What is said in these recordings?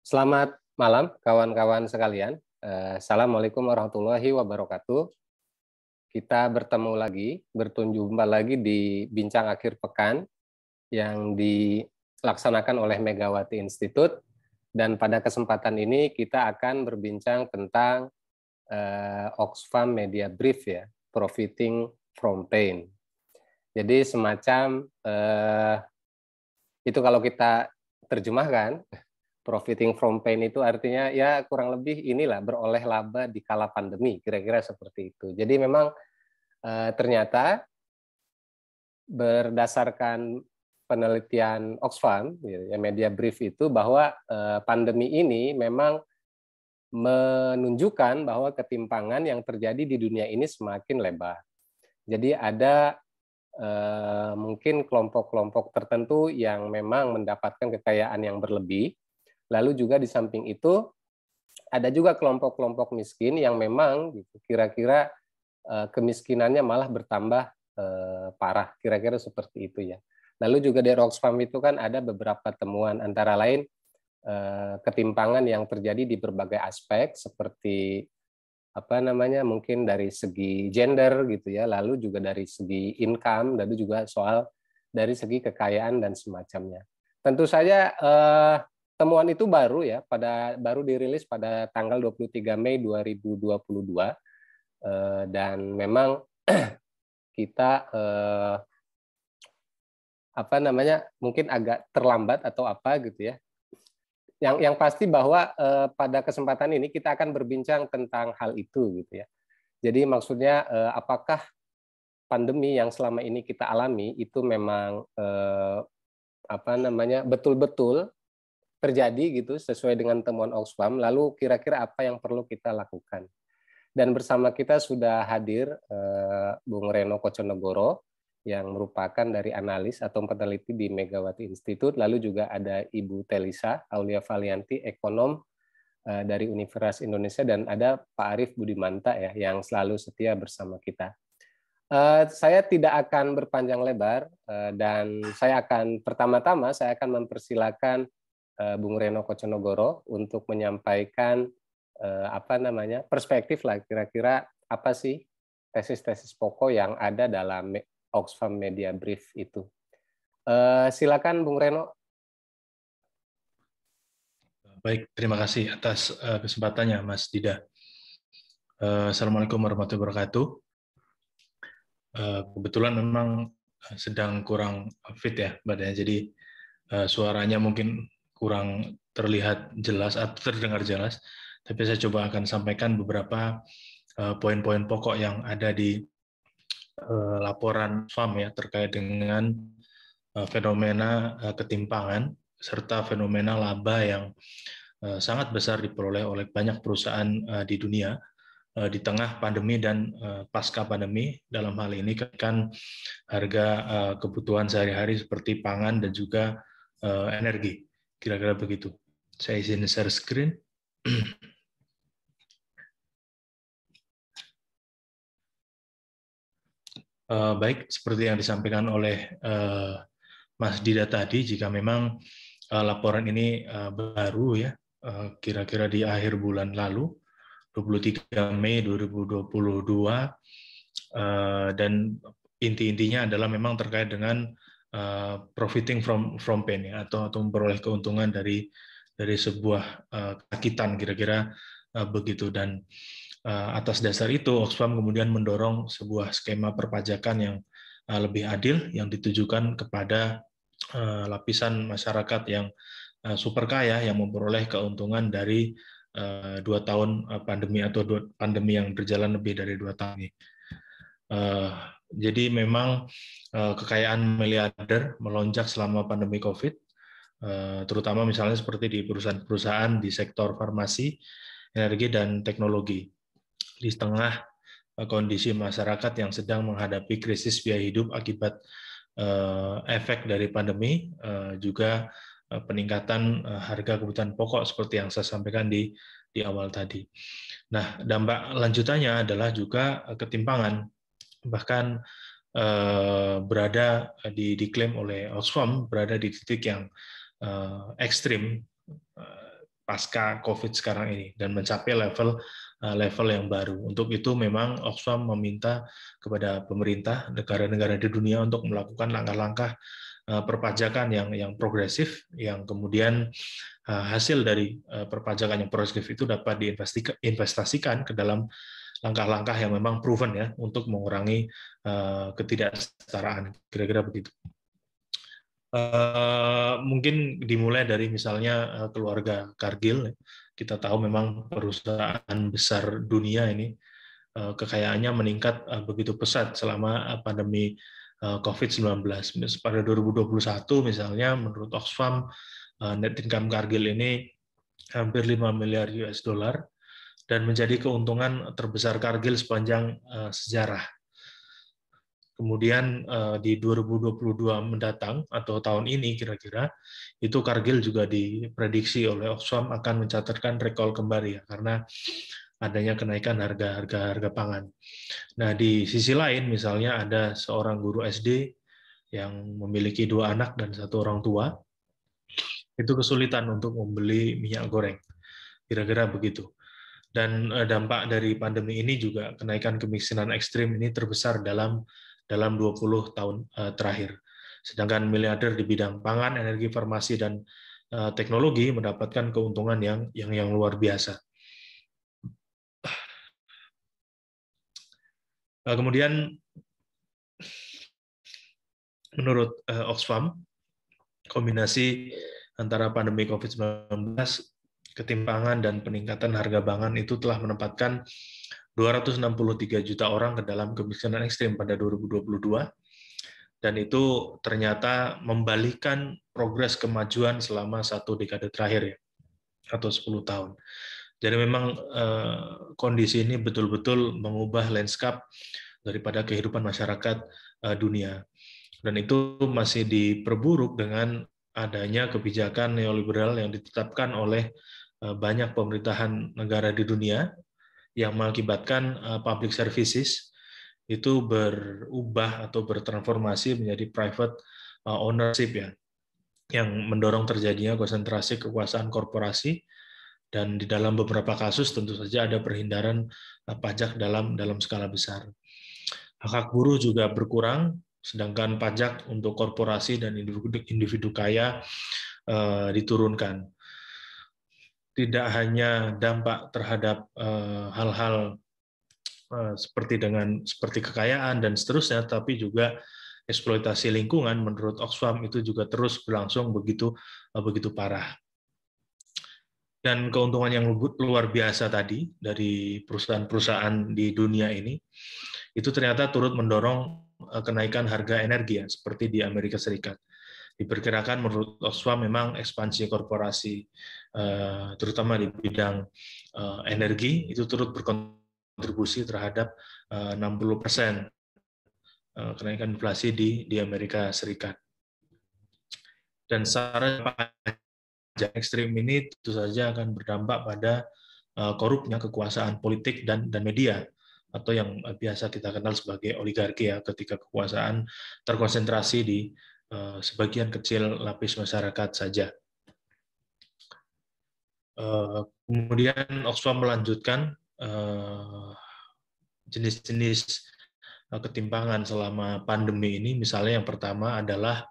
Selamat malam kawan-kawan sekalian. Assalamualaikum warahmatullahi wabarakatuh. Kita berjumpa lagi di Bincang Akhir Pekan yang dilaksanakan oleh Megawati Institute. Dan pada kesempatan ini kita akan berbincang tentang Oxfam Media Brief ya, Profiting from Pain. Jadi semacam itu kalau kita terjemahkan, profiting from pain itu artinya ya kurang lebih inilah beroleh laba di kala pandemi, kira-kira seperti itu. Jadi memang ternyata berdasarkan penelitian Oxfam, ya, Media Brief itu bahwa pandemi ini memang menunjukkan bahwa ketimpangan yang terjadi di dunia ini semakin lebar. Jadi ada mungkin kelompok-kelompok tertentu yang memang mendapatkan kekayaan yang berlebih. Lalu juga di samping itu ada juga kelompok-kelompok miskin yang memang kira-kira kemiskinannya malah bertambah parah, kira-kira seperti itu ya. Lalu juga dari Oxfam itu kan ada beberapa temuan, antara lain ketimpangan yang terjadi di berbagai aspek seperti mungkin dari segi gender gitu ya, lalu juga dari segi income, lalu juga soal dari segi kekayaan dan semacamnya. Tentu saja temuan itu baru ya, baru dirilis pada tanggal 23 Mei 2022 dan memang kita mungkin agak terlambat atau apa gitu ya. Yang pasti bahwa pada kesempatan ini kita akan berbincang tentang hal itu gitu ya. Jadi maksudnya apakah pandemi yang selama ini kita alami itu memang betul-betul terjadi gitu sesuai dengan temuan Oxfam, lalu kira-kira apa yang perlu kita lakukan. Dan bersama kita sudah hadir Bung Reno Koconegoro yang merupakan dari analis atau peneliti di Megawati Institute, lalu juga ada Ibu Telisa Aulia Valianti, ekonom dari Universitas Indonesia, dan ada Pak Arief Budimanta ya yang selalu setia bersama kita. Saya tidak akan berpanjang lebar dan saya akan mempersilakan Bung Reno Koconegoro untuk menyampaikan perspektif lah kira-kira apa sih tesis-tesis pokok yang ada dalam Oxfam Media Brief itu. Silakan Bung Reno. Baik, terima kasih atas kesempatannya Mas Dida. Assalamualaikum warahmatullahi wabarakatuh. Kebetulan memang sedang kurang fit ya badannya, jadi suaranya mungkin kurang terlihat jelas atau terdengar jelas, tapi saya coba akan sampaikan beberapa poin-poin pokok yang ada di laporan FAM ya terkait dengan fenomena ketimpangan serta fenomena laba yang sangat besar diperoleh oleh banyak perusahaan di dunia di tengah pandemi dan pasca pandemi. Dalam hal ini kan harga kebutuhan sehari-hari seperti pangan dan juga energi. Kira-kira begitu. Saya izin share screen. Baik, seperti yang disampaikan oleh Mas Dida tadi, jika memang laporan ini baru ya, kira-kira di akhir bulan lalu, 23 Mei 2022, dan inti-intinya adalah memang terkait dengan profiting from pain ya, atau memperoleh keuntungan dari sebuah kesakitan, kira-kira begitu. Dan atas dasar itu Oxfam kemudian mendorong sebuah skema perpajakan yang lebih adil yang ditujukan kepada lapisan masyarakat yang super kaya yang memperoleh keuntungan dari 2 tahun pandemi atau pandemi yang berjalan lebih dari 2 tahun ini. Jadi memang kekayaan miliarder melonjak selama pandemi COVID, terutama misalnya seperti di perusahaan-perusahaan di sektor farmasi, energi, dan teknologi. Di tengah kondisi masyarakat yang sedang menghadapi krisis biaya hidup akibat efek dari pandemi, juga peningkatan harga kebutuhan pokok seperti yang saya sampaikan di awal tadi. Nah, dampak lanjutannya adalah juga ketimpangan, bahkan diklaim oleh Oxfam berada di titik yang ekstrim, pasca COVID sekarang ini dan mencapai level yang baru. Untuk itu memang Oxfam meminta kepada pemerintah negara-negara di dunia untuk melakukan langkah-langkah perpajakan yang progresif, yang kemudian hasil dari perpajakan yang progresif itu dapat diinvestasikan ke dalam langkah-langkah yang memang proven ya untuk mengurangi ketidaksetaraan, kira-kira begitu. Mungkin dimulai dari misalnya keluarga Cargill. Kita tahu memang perusahaan besar dunia ini kekayaannya meningkat begitu pesat selama pandemi COVID-19. Pada 2021 misalnya menurut Oxfam net income Cargill ini hampir 5 miliar US dollar dan menjadi keuntungan terbesar Cargill sepanjang sejarah. Kemudian di 2022 mendatang atau tahun ini kira-kira itu Cargill juga diprediksi oleh Oxfam akan mencatatkan rekor kembali ya karena adanya kenaikan harga pangan. Nah di sisi lain misalnya ada seorang guru SD yang memiliki 2 anak dan 1 orang tua itu kesulitan untuk membeli minyak goreng, kira-kira begitu. Dan dampak dari pandemi ini juga kenaikan kemiskinan ekstrim ini terbesar dalam 20 tahun terakhir. Sedangkan miliarder di bidang pangan, energi, farmasi, dan teknologi mendapatkan keuntungan yang luar biasa. Kemudian menurut Oxfam, kombinasi antara pandemi COVID-19, ketimpangan, dan peningkatan harga pangan itu telah menempatkan 263 juta orang ke dalam kemiskinan ekstrim pada 2022, dan itu ternyata membalikan progres kemajuan selama 1 dekade terakhir ya, atau 10 tahun. Jadi memang kondisi ini betul-betul mengubah lanskap daripada kehidupan masyarakat dunia. Dan itu masih diperburuk dengan adanya kebijakan neoliberal yang ditetapkan oleh banyak pemerintahan negara di dunia yang mengakibatkan public services itu berubah atau bertransformasi menjadi private ownership ya, yang mendorong terjadinya konsentrasi kekuasaan korporasi, dan di dalam beberapa kasus tentu saja ada perhindaran pajak dalam skala besar. Hak buruh juga berkurang, sedangkan pajak untuk korporasi dan individu kaya diturunkan. Tidak hanya dampak terhadap hal-hal seperti kekayaan dan seterusnya, tapi juga eksploitasi lingkungan menurut Oxfam itu juga terus berlangsung begitu parah. Dan keuntungan yang luar biasa tadi dari perusahaan-perusahaan di dunia ini itu ternyata turut mendorong kenaikan harga energi ya, seperti di Amerika Serikat. Diperkirakan menurut Oxfam memang ekspansi korporasi terutama di bidang energi itu turut berkontribusi terhadap 60% kenaikan inflasi di Amerika Serikat. Dan secara pajak ekstrim ini tentu saja akan berdampak pada korupnya kekuasaan politik dan media, atau yang biasa kita kenal sebagai oligarki ya, ketika kekuasaan terkonsentrasi di sebagian kecil lapis masyarakat saja. Kemudian Oxfam melanjutkan jenis-jenis ketimpangan selama pandemi ini. Misalnya yang pertama adalah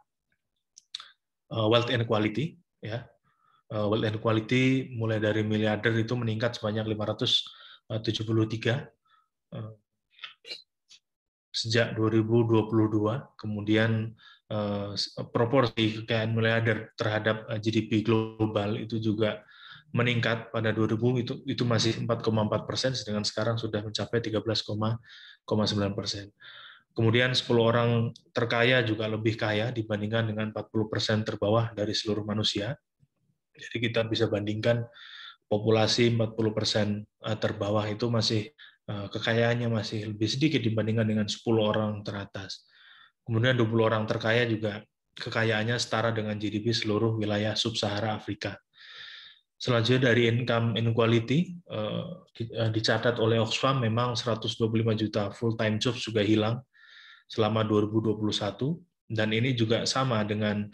wealth inequality ya. Wealth inequality mulai dari miliarder itu meningkat sebanyak 573 sejak 2022. Kemudian proporsi kekayaan miliarder terhadap GDP global itu juga meningkat. Pada 2000 itu masih 4,4%, sedangkan sekarang sudah mencapai 13,9%. Kemudian 10 orang terkaya juga lebih kaya dibandingkan dengan 40% terbawah dari seluruh manusia. Jadi kita bisa bandingkan populasi 40% terbawah itu masih kekayaannya masih lebih sedikit dibandingkan dengan 10 orang teratas. Kemudian 20 orang terkaya juga kekayaannya setara dengan GDP seluruh wilayah sub-Sahara Afrika. Selanjutnya dari income inequality, dicatat oleh Oxfam memang 125 juta full-time jobs juga hilang selama 2021, dan ini juga sama dengan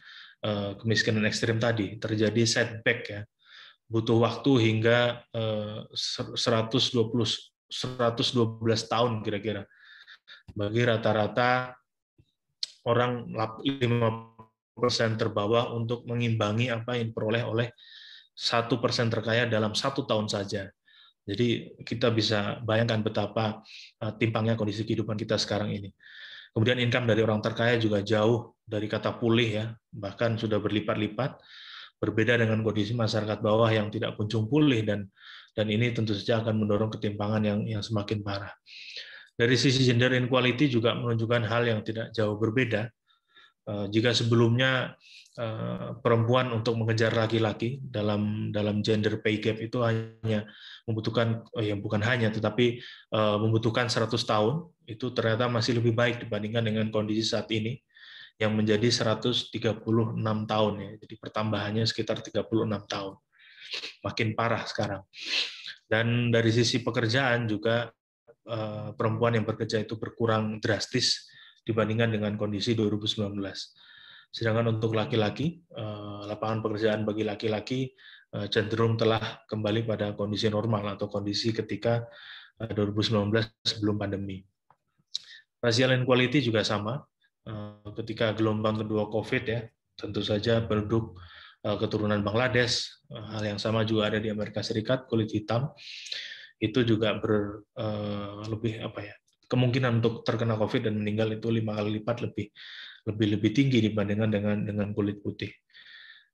kemiskinan ekstrim tadi, terjadi setback ya, butuh waktu hingga 112 tahun kira-kira bagi rata-rata orang 5% terbawah untuk mengimbangi apa yang diperoleh oleh 1% terkaya dalam 1 tahun saja. Jadi kita bisa bayangkan betapa timpangnya kondisi kehidupan kita sekarang ini. Kemudian income dari orang terkaya juga jauh dari kata pulih ya, bahkan sudah berlipat-lipat. Berbeda dengan kondisi masyarakat bawah yang tidak kunjung pulih, dan ini tentu saja akan mendorong ketimpangan yang semakin parah. Dari sisi gender inequality juga menunjukkan hal yang tidak jauh berbeda. Jika sebelumnya perempuan untuk mengejar laki-laki dalam gender pay gap itu hanya membutuhkan, bukan hanya, tetapi membutuhkan 100 tahun, itu ternyata masih lebih baik dibandingkan dengan kondisi saat ini yang menjadi 136 tahun ya. Jadi pertambahannya sekitar 36 tahun. Makin parah sekarang. Dan dari sisi pekerjaan juga perempuan yang bekerja itu berkurang drastis dibandingkan dengan kondisi 2019. Sedangkan untuk laki-laki, lapangan pekerjaan bagi laki-laki cenderung telah kembali pada kondisi normal atau kondisi ketika 2019 sebelum pandemi. Racial inequality juga sama. Ketika gelombang kedua COVID ya, tentu saja penduduk keturunan Bangladesh, hal yang sama juga ada di Amerika Serikat, kulit hitam, itu juga kemungkinan untuk terkena COVID dan meninggal itu 5 kali lipat lebih tinggi dibandingkan dengan kulit putih.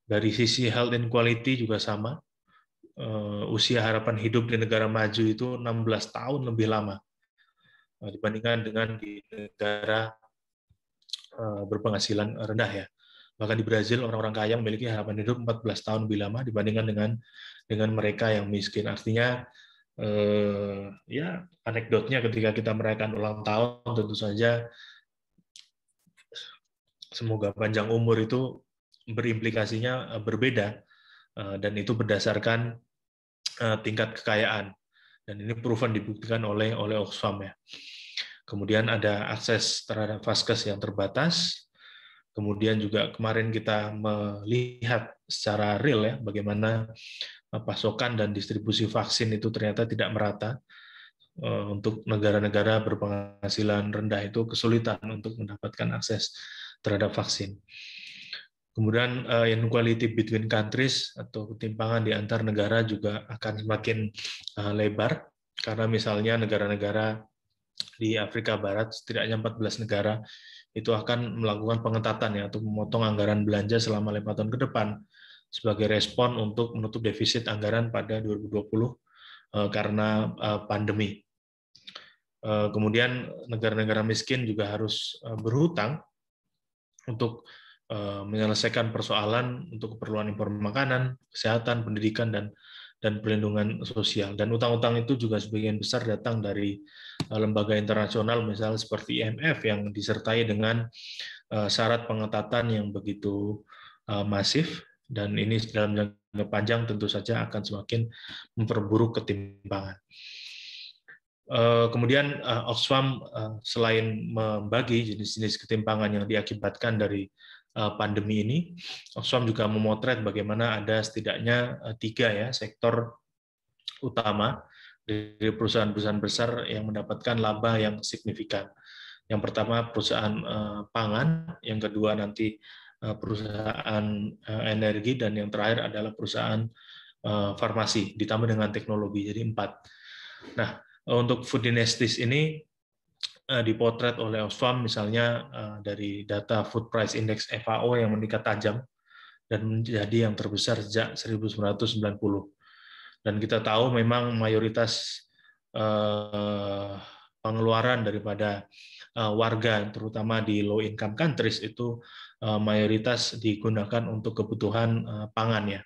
Dari sisi health inequality juga sama. Usia harapan hidup di negara maju itu 16 tahun lebih lama dibandingkan dengan di negara berpenghasilan rendah ya. Bahkan di Brazil orang-orang kaya memiliki harapan hidup 14 tahun lebih lama dibandingkan dengan mereka yang miskin. Artinya ya anekdotnya ketika kita merayakan ulang tahun tentu saja semoga panjang umur itu berimplikasinya berbeda dan itu berdasarkan tingkat kekayaan, dan ini proven dibuktikan oleh Oxfam ya. Kemudian ada akses terhadap vaskes yang terbatas. Kemudian juga kemarin kita melihat secara real ya bagaimana pasokan dan distribusi vaksin itu ternyata tidak merata. Untuk negara-negara berpenghasilan rendah itu kesulitan untuk mendapatkan akses terhadap vaksin. Kemudian inequality between countries atau ketimpangan di antar negara juga akan semakin lebar, karena misalnya negara-negara di Afrika Barat, setidaknya 14 negara, itu akan melakukan pengetatan ya, untuk memotong anggaran belanja selama 5 tahun ke depan sebagai respon untuk menutup defisit anggaran pada 2020 karena pandemi. Kemudian negara-negara miskin juga harus berhutang untuk menyelesaikan persoalan untuk keperluan impor makanan, kesehatan, pendidikan, dan perlindungan sosial. Dan utang-utang itu juga sebagian besar datang dari lembaga internasional, misalnya seperti IMF, yang disertai dengan syarat pengetatan yang begitu masif, dan ini dalam jangka panjang tentu saja akan semakin memperburuk ketimpangan. Kemudian Oxfam selain membagi jenis-jenis ketimpangan yang diakibatkan dari pandemi ini, Oxfam juga memotret bagaimana ada setidaknya 3 ya sektor utama dari perusahaan-perusahaan besar yang mendapatkan laba yang signifikan. Yang pertama perusahaan pangan, yang kedua nanti perusahaan energi, dan yang terakhir adalah perusahaan farmasi ditambah dengan teknologi, jadi 4. Nah, untuk food dynasties ini dipotret oleh Oxfam misalnya dari data Food Price Index FAO yang meningkat tajam dan menjadi yang terbesar sejak 1990. Dan kita tahu memang mayoritas pengeluaran daripada warga, terutama di low income countries, itu mayoritas digunakan untuk kebutuhan pangan ya.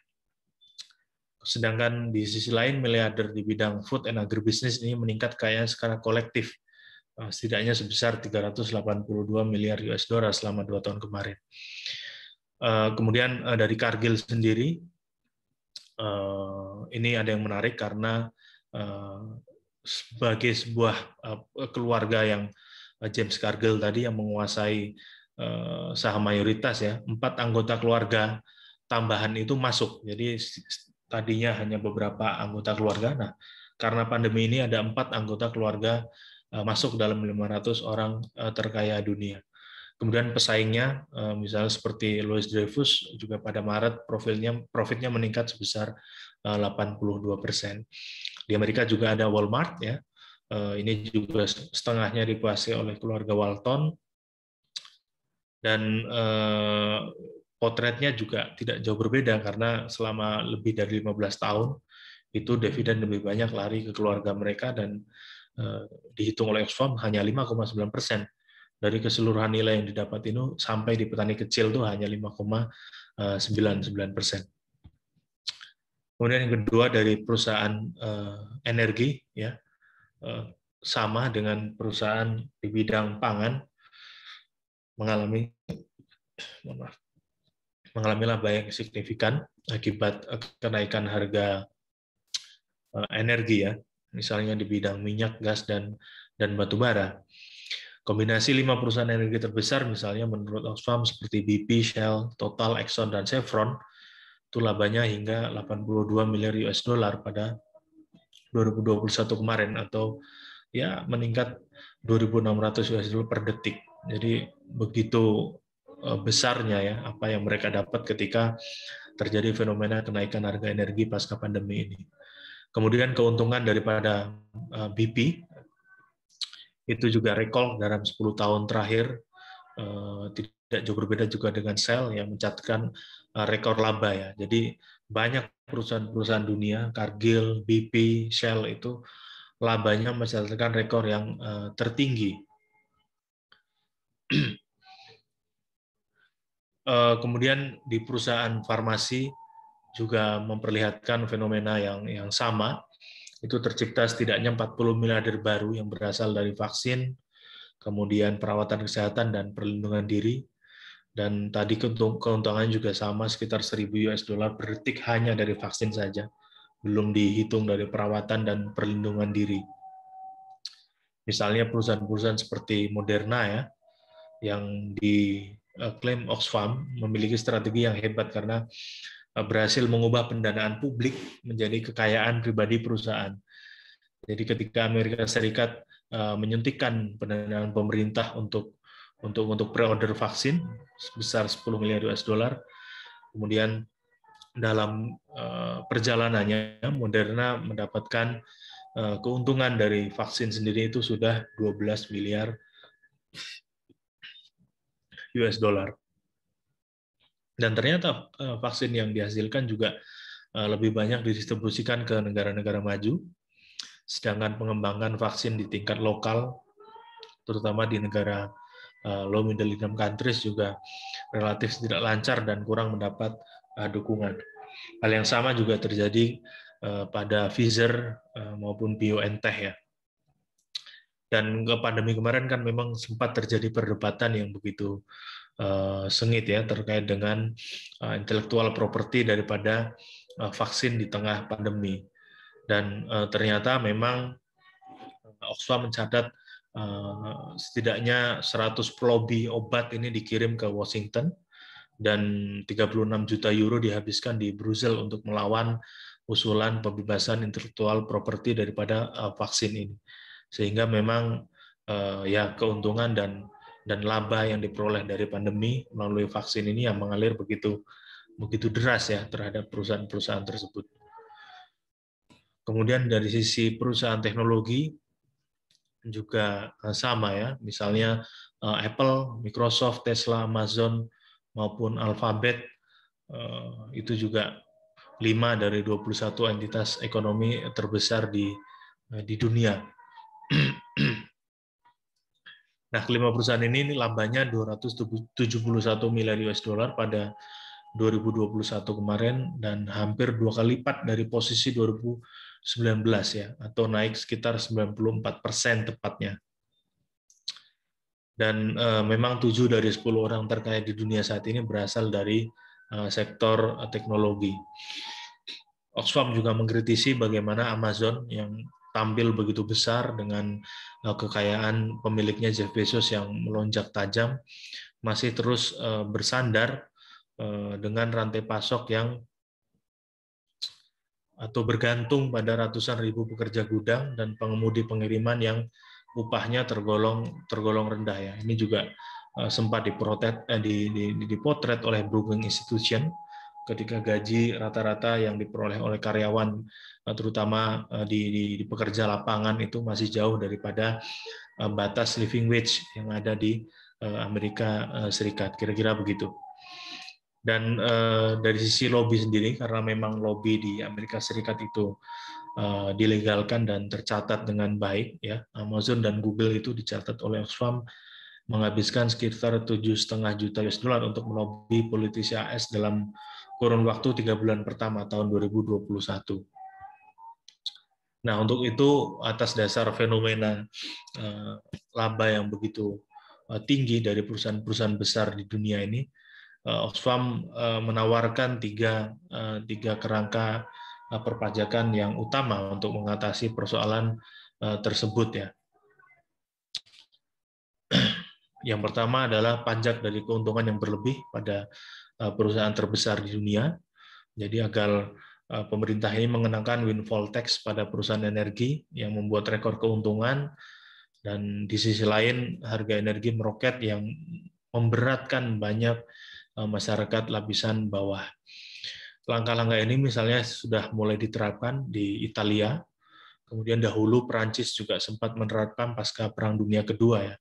Sedangkan di sisi lain, miliarder di bidang food and agribusiness ini meningkat kekayaan secara kolektif, setidaknya sebesar 382 miliar US dollar selama 2 tahun kemarin. Kemudian dari Cargill sendiri, ini ada yang menarik karena sebagai sebuah keluarga yang James Cargill tadi yang menguasai saham mayoritas ya, 4 anggota keluarga tambahan itu masuk. Jadi tadinya hanya beberapa anggota keluarga. Nah, karena pandemi ini ada 4 anggota keluarga masuk dalam 500 orang terkaya dunia. Kemudian pesaingnya, misalnya seperti Louis Dreyfus, juga pada Maret profitnya meningkat sebesar 82%. Di Amerika juga ada Walmart, ya. Ini juga setengahnya dikuasai oleh keluarga Walton, dan potretnya juga tidak jauh berbeda karena selama lebih dari 15 tahun itu dividen lebih banyak lari ke keluarga mereka, dan dihitung oleh Oxfam hanya 5,9% dari keseluruhan nilai yang didapat itu sampai di petani kecil itu hanya 5,99%. Kemudian yang kedua dari perusahaan energi, ya, sama dengan perusahaan di bidang pangan mengalami laba yang signifikan akibat kenaikan harga energi, ya, misalnya di bidang minyak, gas, dan batu bara. Kombinasi 5 perusahaan energi terbesar, misalnya menurut Oxfam seperti BP, Shell, Total, Exxon, dan Chevron, itu labanya hingga 82 miliar US dollar pada 2021 kemarin, atau ya meningkat 2.600 US dollar per detik. Jadi begitu besarnya, ya, apa yang mereka dapat ketika terjadi fenomena kenaikan harga energi pasca pandemi ini. Kemudian keuntungan daripada BP itu juga rekor dalam 10 tahun terakhir, tidak jauh berbeda juga dengan Shell yang mencatatkan rekor laba, ya. Jadi banyak perusahaan-perusahaan dunia, Cargill, BP, Shell itu labanya mencatatkan rekor yang tertinggi. Kemudian di perusahaan farmasi juga memperlihatkan fenomena yang sama. Itu tercipta setidaknya 40 miliarder baru yang berasal dari vaksin, kemudian perawatan kesehatan dan perlindungan diri. Dan tadi keuntungannya juga sama, sekitar 1.000 US dollar per detik hanya dari vaksin saja. Belum dihitung dari perawatan dan perlindungan diri. Misalnya perusahaan-perusahaan seperti Moderna, ya, yang diklaim Oxfam memiliki strategi yang hebat karena berhasil mengubah pendanaan publik menjadi kekayaan pribadi perusahaan. Jadi ketika Amerika Serikat menyuntikkan pendanaan pemerintah untuk pre-order vaksin sebesar 10 miliar US dollar, kemudian dalam perjalanannya Moderna mendapatkan keuntungan dari vaksin sendiri itu sudah 12 miliar US dollar. Dan ternyata vaksin yang dihasilkan juga lebih banyak didistribusikan ke negara-negara maju, sedangkan pengembangan vaksin di tingkat lokal, terutama di negara low middle income countries, juga relatif tidak lancar dan kurang mendapat dukungan. Hal yang sama juga terjadi pada Pfizer maupun BioNTech, ya. Dan ke pandemi kemarin kan memang sempat terjadi perdebatan yang begitu sengit, ya, terkait dengan intellectual property daripada vaksin di tengah pandemi. Dan ternyata memang Oxfam mencatat setidaknya 100 lobby obat ini dikirim ke Washington, dan 36 juta euro dihabiskan di Brussels untuk melawan usulan pembebasan intellectual property daripada vaksin ini. Sehingga memang ya keuntungan dan laba yang diperoleh dari pandemi melalui vaksin ini yang mengalir begitu deras, ya, terhadap perusahaan-perusahaan tersebut. Kemudian dari sisi perusahaan teknologi juga sama, ya, misalnya Apple, Microsoft, Tesla, Amazon maupun Alphabet, itu juga 5 dari 21 entitas ekonomi terbesar di dunia. Nah, kelima perusahaan ini labanya 271 miliar US dollar pada 2021 kemarin, dan hampir 2 kali lipat dari posisi 2019, ya, atau naik sekitar 94% tepatnya. Dan memang 7 dari 10 orang terkaya di dunia saat ini berasal dari sektor teknologi. Oxfam juga mengkritisi bagaimana Amazon yang tampil begitu besar dengan kekayaan pemiliknya Jeff Bezos yang melonjak tajam, masih terus bersandar dengan rantai pasok yang atau bergantung pada ratusan ribu pekerja gudang dan pengemudi pengiriman yang upahnya tergolong rendah ya. Ini juga sempat dipotret oleh Brookings Institution ketika gaji rata-rata yang diperoleh oleh karyawan terutama di pekerja lapangan itu masih jauh daripada batas living wage yang ada di Amerika Serikat, kira-kira begitu. Dan dari sisi lobby sendiri, karena memang lobby di Amerika Serikat itu dilegalkan dan tercatat dengan baik, ya Amazon dan Google itu dicatat oleh Oxfam menghabiskan sekitar 7,5 juta US dollar untuk melobi politisi AS dalam kurun waktu 3 bulan pertama tahun 2021. Nah, untuk itu atas dasar fenomena laba yang begitu tinggi dari perusahaan-perusahaan besar di dunia ini, Oxfam menawarkan tiga kerangka perpajakan yang utama untuk mengatasi persoalan tersebut ya. Yang pertama adalah pajak dari keuntungan yang berlebih pada perusahaan terbesar di dunia. Jadi agar pemerintah ini mengenakan windfall tax pada perusahaan energi yang membuat rekor keuntungan, dan di sisi lain harga energi meroket yang memberatkan banyak masyarakat lapisan bawah. Langkah-langkah ini misalnya sudah mulai diterapkan di Italia, kemudian dahulu Perancis juga sempat menerapkan pasca Perang Dunia Kedua ya.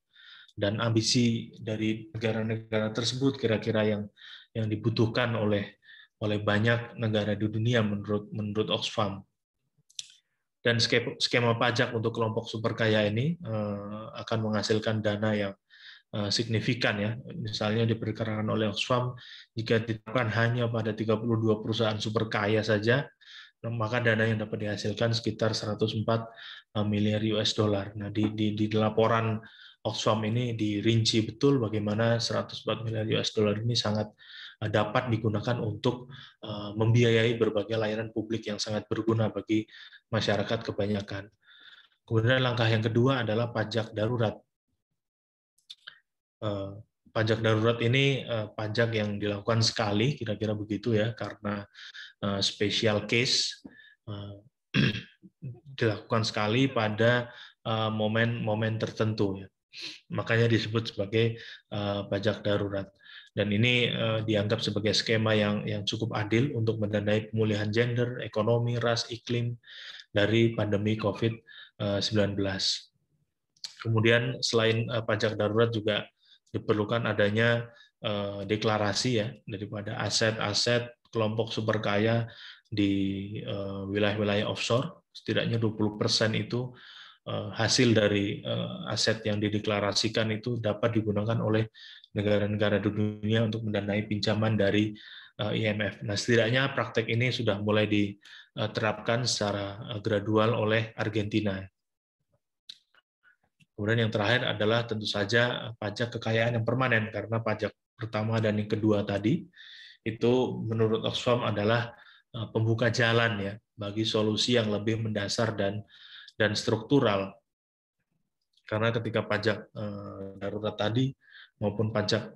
Dan ambisi dari negara-negara tersebut kira-kira yang dibutuhkan oleh banyak negara di dunia menurut Oxfam. Dan skema pajak untuk kelompok super kaya ini akan menghasilkan dana yang signifikan ya. Misalnya diperkirakan oleh Oxfam jika diterapkan hanya pada 32 perusahaan super kaya saja, maka dana yang dapat dihasilkan sekitar 104 miliar US dollar. Nah, di laporan Oxfam ini dirinci betul bagaimana 104 miliar US dollar ini sangat dapat digunakan untuk membiayai berbagai layanan publik yang sangat berguna bagi masyarakat kebanyakan. Kemudian langkah yang kedua adalah pajak darurat. Pajak darurat ini pajak yang dilakukan sekali, kira-kira begitu ya, karena special case dilakukan sekali pada momen-momen tertentu ya. Makanya disebut sebagai pajak darurat. Dan ini dianggap sebagai skema yang cukup adil untuk mendanai pemulihan gender, ekonomi, ras, iklim dari pandemi COVID-19. Kemudian selain pajak darurat juga diperlukan adanya deklarasi ya daripada aset-aset kelompok super kaya di wilayah-wilayah offshore. Setidaknya 20% itu hasil dari aset yang dideklarasikan itu dapat digunakan oleh negara-negara di dunia untuk mendanai pinjaman dari IMF. Nah, setidaknya praktek ini sudah mulai diterapkan secara gradual oleh Argentina. Kemudian yang terakhir adalah tentu saja pajak kekayaan yang permanen, karena pajak pertama dan yang kedua tadi itu menurut Oxfam adalah pembuka jalan ya bagi solusi yang lebih mendasar dan struktural. Karena ketika pajak darurat tadi maupun pajak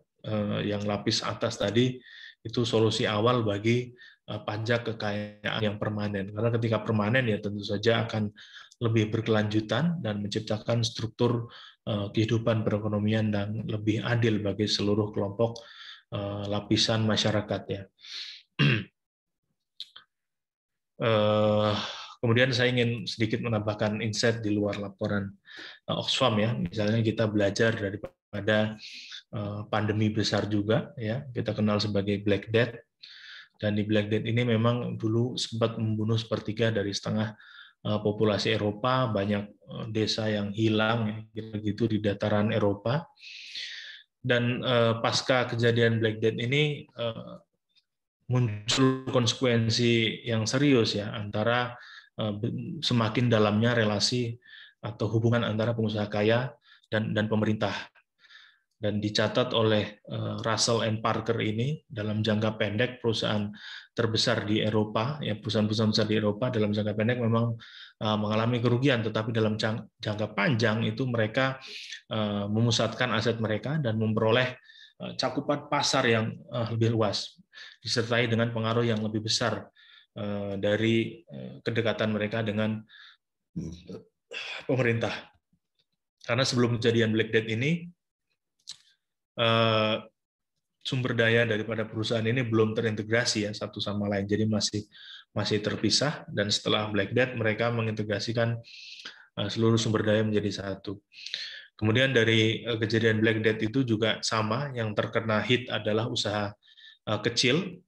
yang lapis atas tadi itu solusi awal bagi pajak kekayaan yang permanen. Karena ketika permanen ya tentu saja akan lebih berkelanjutan dan menciptakan struktur kehidupan perekonomian dan lebih adil bagi seluruh kelompok lapisan masyarakat ya. Kemudian saya ingin sedikit menambahkan insight di luar laporan Oxfam ya. Misalnya kita belajar daripada pandemi besar juga ya, kita kenal sebagai Black Death. Dan di Black Death ini memang dulu sempat membunuh sepertiga dari setengah populasi Eropa, banyak desa yang hilang ya, gitu di dataran Eropa. Dan pasca kejadian Black Death ini muncul konsekuensi yang serius ya antara semakin dalamnya relasi atau hubungan antara pengusaha kaya dan pemerintah. Dan dicatat oleh Russell and Parker ini dalam jangka pendek perusahaan terbesar di Eropa, ya perusahaan-perusahaan besar di Eropa dalam jangka pendek memang mengalami kerugian, tetapi dalam jangka panjang itu mereka memusatkan aset mereka dan memperoleh cakupan pasar yang lebih luas, disertai dengan pengaruh yang lebih besar dari kedekatan mereka dengan pemerintah. Karena sebelum kejadian Black Death ini, sumber daya daripada perusahaan ini belum terintegrasi ya satu sama lain, jadi masih terpisah. Dan setelah Black Death mereka mengintegrasikan seluruh sumber daya menjadi satu. Kemudian dari kejadian Black Death itu juga sama, yang terkena hit adalah usaha kecil.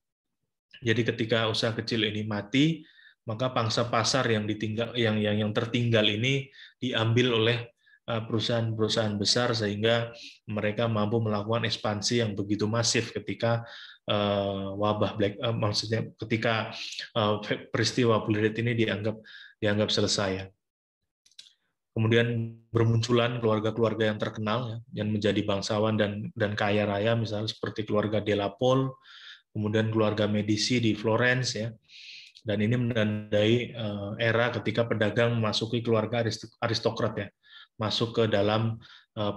Jadi ketika usaha kecil ini mati, maka pangsa pasar yang tertinggal ini diambil oleh perusahaan-perusahaan besar, sehingga mereka mampu melakukan ekspansi yang begitu masif ketika maksudnya ketika peristiwa Black Death ini dianggap selesai. Kemudian bermunculan keluarga-keluarga yang terkenal ya, yang menjadi bangsawan dan kaya raya, misalnya seperti keluarga Della Pol, kemudian keluarga Medici di Florence ya. Dan ini menandai era ketika pedagang memasuki keluarga aristokrat ya, masuk ke dalam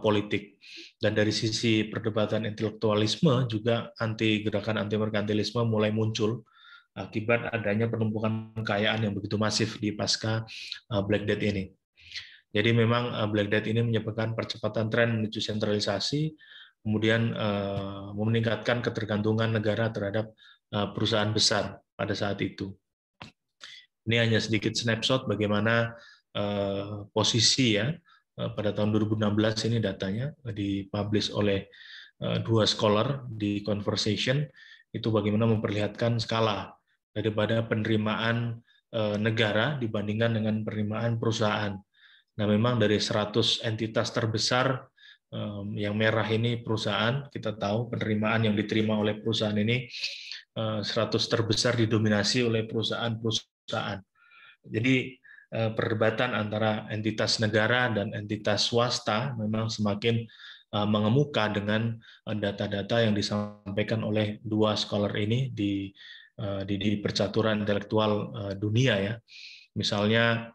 politik. Dan dari sisi perdebatan intelektualisme juga gerakan anti merkantilisme mulai muncul akibat adanya penumpukan kekayaan yang begitu masif di pasca Black Death ini. Jadi memang Black Death ini menyebabkan percepatan tren menuju sentralisasi, kemudian meningkatkan ketergantungan negara terhadap perusahaan besar pada saat itu. Ini hanya sedikit snapshot bagaimana posisi ya pada tahun 2016 ini, datanya dipublish oleh dua scholar di Conversation, itu bagaimana memperlihatkan skala daripada penerimaan negara dibandingkan dengan penerimaan perusahaan. Nah, memang dari 100 entitas terbesar, yang merah ini perusahaan, kita tahu penerimaan yang diterima oleh perusahaan ini 100 terbesar didominasi oleh perusahaan-perusahaan. Jadi perdebatan antara entitas negara dan entitas swasta memang semakin mengemuka dengan data-data yang disampaikan oleh dua scholar ini di percaturan intelektual dunia ya. Misalnya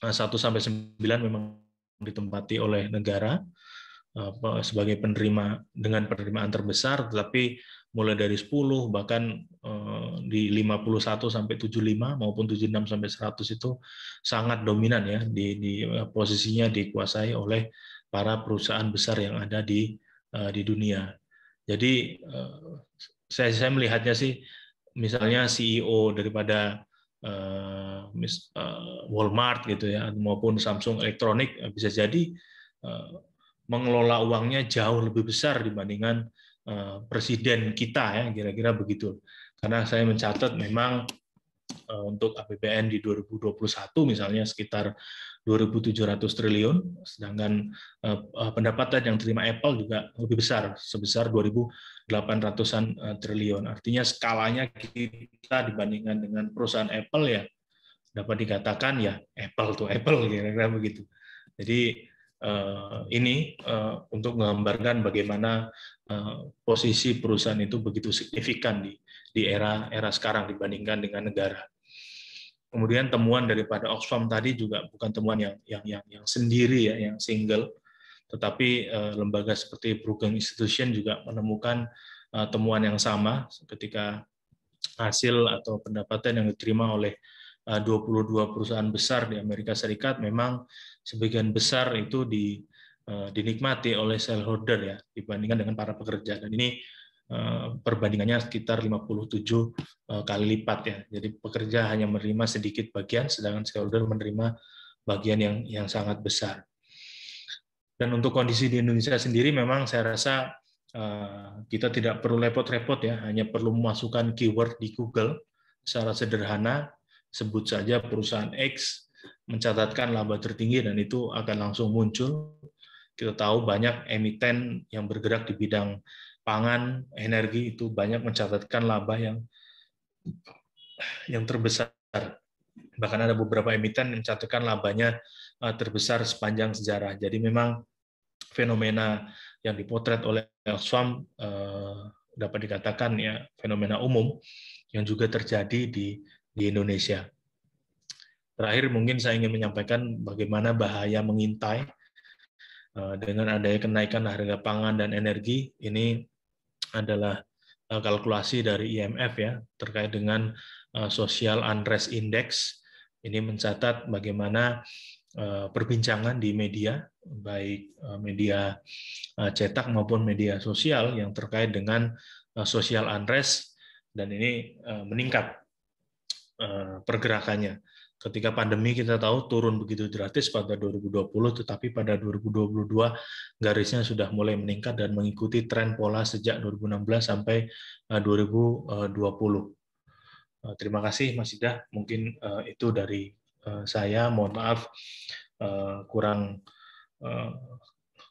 1-9 memang ditempati oleh negara sebagai penerima dengan penerimaan terbesar, tetapi mulai dari 10 bahkan di 51 sampai 75 maupun 76 sampai 100 itu sangat dominan ya, di posisinya dikuasai oleh para perusahaan besar yang ada di dunia. Jadi saya melihatnya sih, misalnya CEO daripada Walmart gitu ya, maupun Samsung Elektronik bisa jadi mengelola uangnya jauh lebih besar dibandingkan presiden kita ya, kira-kira begitu. Karena saya mencatat memang untuk APBN di 2021 misalnya sekitar 2.700 triliun, sedangkan pendapatan yang terima Apple juga lebih besar, sebesar 2.800-an triliun. Artinya skalanya kita dibandingkan dengan perusahaan Apple ya dapat dikatakan ya Apple to Apple, kira-kira begitu. Jadi ini untuk menggambarkan bagaimana posisi perusahaan itu begitu signifikan di era sekarang dibandingkan dengan negara. Kemudian temuan daripada Oxfam tadi juga bukan temuan yang sendiri ya, yang single, tetapi lembaga seperti Brookings Institution juga menemukan temuan yang sama ketika hasil atau pendapatan yang diterima oleh 22 perusahaan besar di Amerika Serikat memang sebagian besar itu dinikmati oleh shareholder ya, dibandingkan dengan para pekerja. Dan ini perbandingannya sekitar 57 kali lipat ya. Jadi pekerja hanya menerima sedikit bagian, sedangkan shareholder menerima bagian yang sangat besar. Dan untuk kondisi di Indonesia sendiri memang saya rasa kita tidak perlu repot-repot ya, hanya perlu memasukkan keyword di Google secara sederhana, sebut saja perusahaan X, mencatatkan laba tertinggi dan itu akan langsung muncul. Kita tahu banyak emiten yang bergerak di bidang pangan, energi itu banyak mencatatkan laba yang terbesar. Bahkan ada beberapa emiten yang mencatatkan labanya terbesar sepanjang sejarah. Jadi memang fenomena yang dipotret oleh Oxfam dapat dikatakan ya fenomena umum yang juga terjadi di Indonesia. Terakhir mungkin saya ingin menyampaikan bagaimana bahaya mengintai dengan adanya kenaikan harga pangan dan energi. Ini adalah kalkulasi dari IMF ya terkait dengan Social Unrest Index. Ini mencatat bagaimana perbincangan di media, baik media cetak maupun media sosial yang terkait dengan social unrest, dan ini meningkat pergerakannya. Ketika pandemi kita tahu turun begitu drastis pada 2020, tetapi pada 2022 garisnya sudah mulai meningkat dan mengikuti tren pola sejak 2016 sampai 2020. Terima kasih Mas Ida, mungkin itu dari saya. Mohon maaf kurang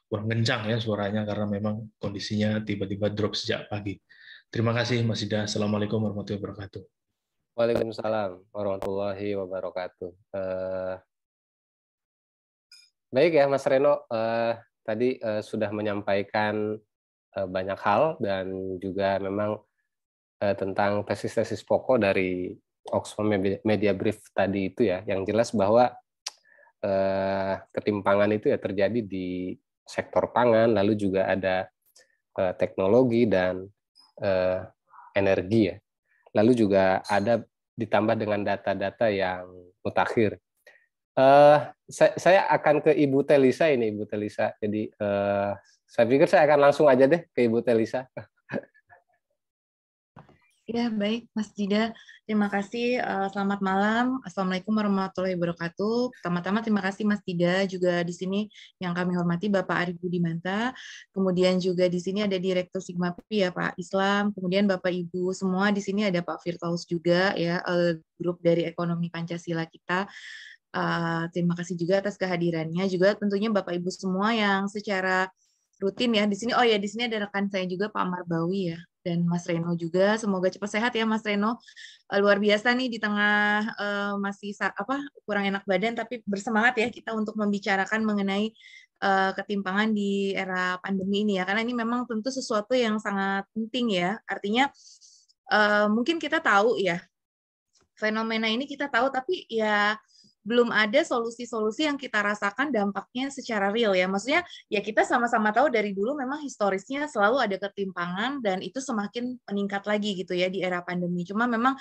kencang ya suaranya karena memang kondisinya tiba-tiba drop sejak pagi. Terima kasih Mas Ida. Assalamualaikum warahmatullahi wabarakatuh. Waalaikumsalam warahmatullahi wabarakatuh. Baik ya Mas Reno, tadi sudah menyampaikan banyak hal dan juga memang tentang tesis-tesis pokok dari Oxford Media Brief tadi itu ya, yang jelas bahwa ketimpangan itu ya terjadi di sektor pangan, lalu juga ada teknologi dan energi ya. Lalu juga ada ditambah dengan data-data yang mutakhir. Saya akan ke Ibu Telisa ini, Ibu Telisa. Jadi saya pikir saya akan langsung aja deh ke Ibu Telisa. Ya, baik, Mas Dida. Terima kasih. Selamat malam. Assalamualaikum warahmatullahi wabarakatuh. Pertama-tama terima kasih Mas Dida, juga di sini yang kami hormati Bapak Arif Budimanta. Kemudian juga di sini ada Direktur Sigma Pi ya Pak Islam. Kemudian Bapak Ibu semua di sini ada Pak Firdaus juga ya, grup dari Ekonomi Pancasila kita. Terima kasih juga atas kehadirannya. Juga tentunya Bapak Ibu semua yang secara rutin ya di sini. Oh ya, di sini ada rekan saya juga Pak Marbawi ya, dan Mas Reno juga. Semoga cepat sehat ya Mas Reno. Luar biasa nih di tengah masih kurang enak badan, tapi bersemangat ya kita untuk membicarakan mengenai ketimpangan di era pandemi ini ya, karena ini memang tentu sesuatu yang sangat penting ya. Artinya mungkin kita tahu ya fenomena ini, kita tahu, tapi ya belum ada solusi-solusi yang kita rasakan dampaknya secara real ya. Maksudnya ya kita sama-sama tahu dari dulu memang historisnya selalu ada ketimpangan dan itu semakin meningkat lagi gitu ya di era pandemi. Cuma memang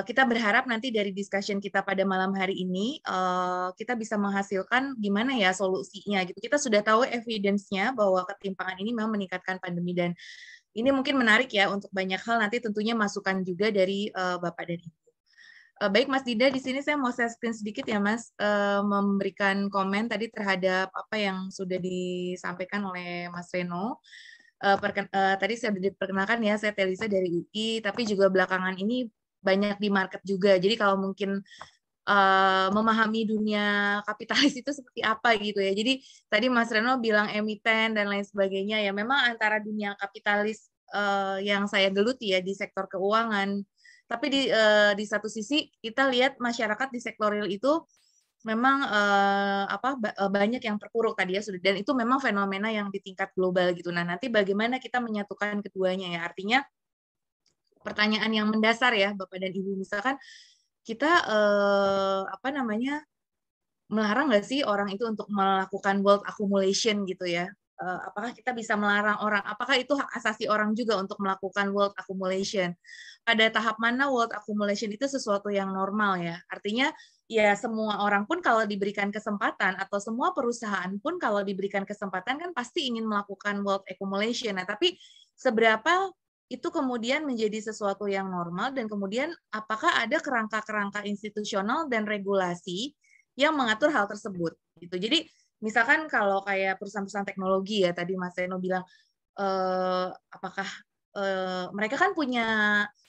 kita berharap nanti dari discussion kita pada malam hari ini kita bisa menghasilkan gimana ya solusinya gitu. Kita sudah tahu evidence-nya bahwa ketimpangan ini memang meningkatkan pandemi, dan ini mungkin menarik ya untuk banyak hal, nanti tentunya masukan juga dari Bapak dan Ibu. Baik Mas Dida, di sini saya mau share screen sedikit ya Mas, memberikan komen tadi terhadap apa yang sudah disampaikan oleh Mas Reno. Tadi saya sudah diperkenalkan ya, saya Telisa dari UI, tapi juga belakangan ini banyak di market juga. Jadi kalau mungkin memahami dunia kapitalis itu seperti apa gitu ya. Jadi tadi Mas Reno bilang emiten dan lain sebagainya ya, memang antara dunia kapitalis yang saya geluti ya di sektor keuangan, tapi di satu sisi kita lihat masyarakat di sektor real itu memang banyak yang terpuruk tadi ya sudah, dan itu memang fenomena yang di tingkat global gitu. Nah, nanti bagaimana kita menyatukan keduanya ya? Artinya pertanyaan yang mendasar ya Bapak dan Ibu, misalkan kita melarang nggak sih orang itu untuk melakukan wealth accumulation gitu ya? Apakah kita bisa melarang orang? Apakah itu hak asasi orang juga untuk melakukan wealth accumulation? Pada tahap mana wealth accumulation itu sesuatu yang normal ya? Artinya ya semua orang pun kalau diberikan kesempatan, atau semua perusahaan pun kalau diberikan kesempatan kan pasti ingin melakukan wealth accumulation. Nah, tapi seberapa itu kemudian menjadi sesuatu yang normal, dan kemudian apakah ada kerangka-kerangka institusional dan regulasi yang mengatur hal tersebut gitu. Jadi misalkan kalau kayak perusahaan-perusahaan teknologi ya, tadi Mas Reno bilang apakah mereka kan punya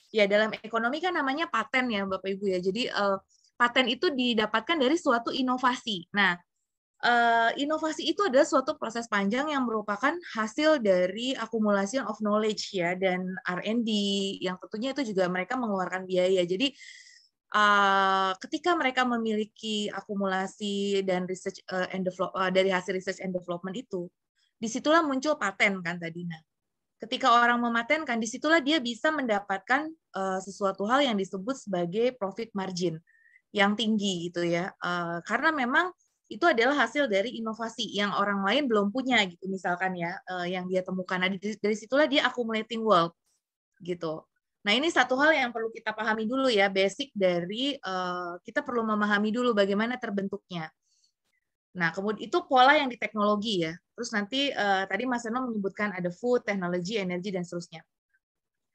ya, dalam ekonomi kan namanya paten ya Bapak Ibu ya. Jadi paten itu didapatkan dari suatu inovasi. Nah, inovasi itu adalah suatu proses panjang yang merupakan hasil dari accumulation of knowledge ya, dan R&D yang tentunya itu juga mereka mengeluarkan biaya. Jadi ketika mereka memiliki akumulasi dan research and development dari hasil research and development itu, disitulah muncul paten kan tadi. Nah, ketika orang mematenkan, disitulah dia bisa mendapatkan sesuatu hal yang disebut sebagai profit margin yang tinggi gitu ya, karena memang itu adalah hasil dari inovasi yang orang lain belum punya gitu, misalkan ya, yang dia temukan. Nah, dari situlah dia accumulating wealth gitu. Nah, ini satu hal yang perlu kita pahami dulu ya, basic dari kita perlu memahami dulu bagaimana terbentuknya. Nah, kemudian itu pola yang di teknologi ya. Terus nanti tadi Mas Seno menyebutkan ada food, teknologi, energi, dan seterusnya.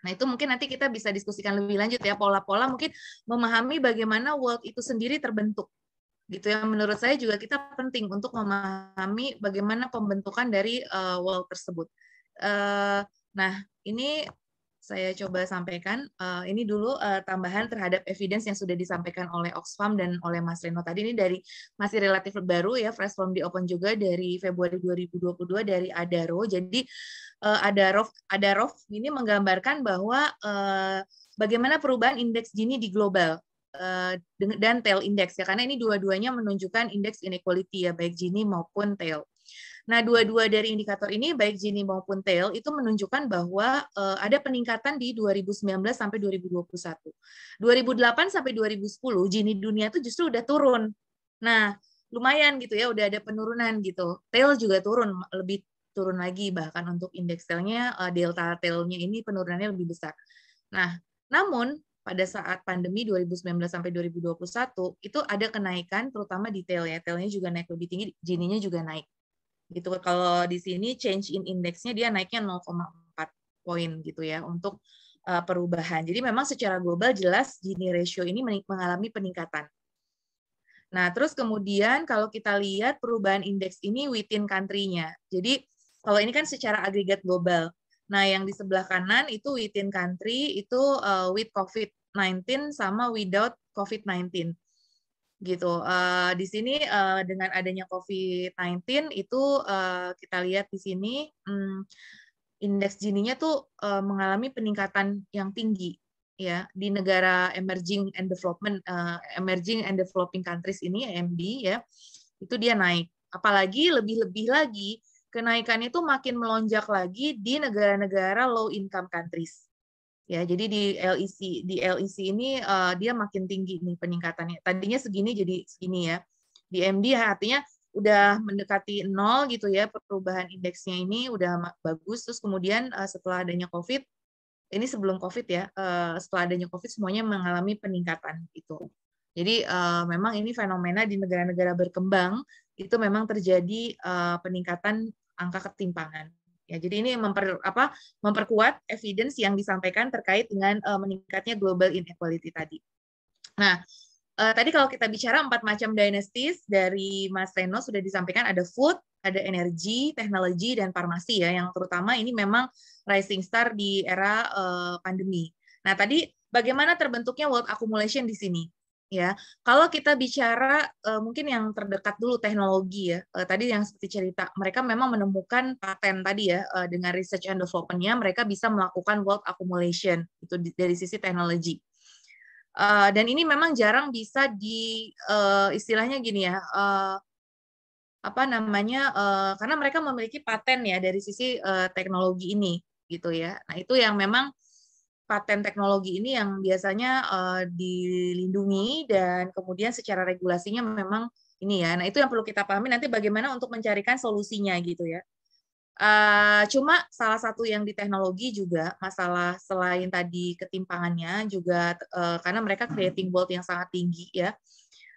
Nah, itu mungkin nanti kita bisa diskusikan lebih lanjut ya, pola-pola mungkin memahami bagaimana world itu sendiri terbentuk. Gitu ya, menurut saya juga kita penting untuk memahami bagaimana pembentukan dari world tersebut. Nah, ini saya coba sampaikan. Ini dulu tambahan terhadap evidence yang sudah disampaikan oleh Oxfam dan oleh Mas Reno tadi. Ini dari masih relatif baru ya, fresh from the open juga dari Februari 2022 dari Adaro. Jadi Adarov ini menggambarkan bahwa bagaimana perubahan indeks Gini di global dan tail index ya, karena ini dua-duanya menunjukkan indeks inequality ya, baik Gini maupun tail. Nah, dua-dua dari indikator ini, baik Gini maupun tail, itu menunjukkan bahwa ada peningkatan di 2019 sampai 2021. 2008 sampai 2010, Gini dunia itu justru udah turun. Nah, lumayan gitu ya, udah ada penurunan gitu. Tail juga turun, lebih turun lagi, bahkan untuk indeks tailnya, delta tailnya ini penurunannya lebih besar. Nah, namun pada saat pandemi 2019 sampai 2021, itu ada kenaikan, terutama di tail ya, tailnya juga naik lebih tinggi, Gini-nya juga naik. Gitu. Kalau di sini change in index-nya dia naiknya 0,4 poin gitu ya untuk perubahan. Jadi memang secara global jelas Gini ratio ini mengalami peningkatan. Nah, terus kemudian kalau kita lihat perubahan indeks ini within country-nya. Jadi kalau ini kan secara agregat global. Nah, yang di sebelah kanan itu within country, itu with COVID-19 sama without COVID-19. Gitu. Di sini dengan adanya COVID-19 itu kita lihat di sini indeks Gini-nya tuh mengalami peningkatan yang tinggi ya di negara emerging and developing countries ini EMD ya. Itu dia naik. Apalagi lebih-lebih lagi kenaikannya itu makin melonjak lagi di negara-negara low income countries. Ya, jadi di LEC ini dia makin tinggi nih peningkatannya. Tadinya segini jadi segini ya. Di MD artinya udah mendekati 0 gitu ya, perubahan indeksnya ini udah bagus. Terus kemudian setelah adanya COVID, ini sebelum COVID ya, setelah adanya COVID semuanya mengalami peningkatan itu. Jadi memang ini fenomena di negara-negara berkembang itu memang terjadi peningkatan angka ketimpangan. Ya, jadi ini memperkuat evidence yang disampaikan terkait dengan meningkatnya global inequality tadi. Nah, tadi kalau kita bicara 4 macam dynasties dari Mas Reno sudah disampaikan, ada food, ada energi, teknologi, dan farmasi ya, yang terutama ini memang rising star di era pandemi. Nah, tadi bagaimana terbentuknya wealth accumulation di sini? Ya, kalau kita bicara mungkin yang terdekat dulu teknologi ya, tadi yang seperti cerita, mereka memang menemukan paten tadi ya, dengan research and development-nya mereka bisa melakukan wealth accumulation itu dari sisi teknologi. Dan ini memang jarang bisa istilahnya gini ya, karena mereka memiliki paten ya dari sisi teknologi ini gitu ya. Nah, itu yang memang paten teknologi ini yang biasanya dilindungi dan kemudian secara regulasinya memang ini ya. Nah, itu yang perlu kita pahami nanti bagaimana untuk mencarikan solusinya gitu ya. Cuma salah satu yang di teknologi juga masalah selain tadi ketimpangannya juga karena mereka creating wealth yang sangat tinggi ya.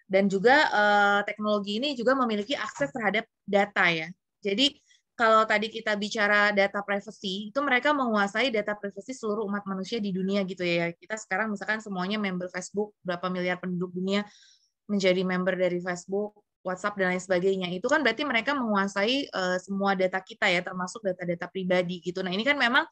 Dan juga teknologi ini juga memiliki akses terhadap data ya. Jadi kalau tadi kita bicara data privacy, itu mereka menguasai data privacy seluruh umat manusia di dunia gitu ya. Kita sekarang misalkan semuanya member Facebook, berapa miliar penduduk dunia menjadi member dari Facebook, WhatsApp, dan lain sebagainya. Itu kan berarti mereka menguasai semua data kita ya, termasuk data-data pribadi gitu. Nah, ini kan memang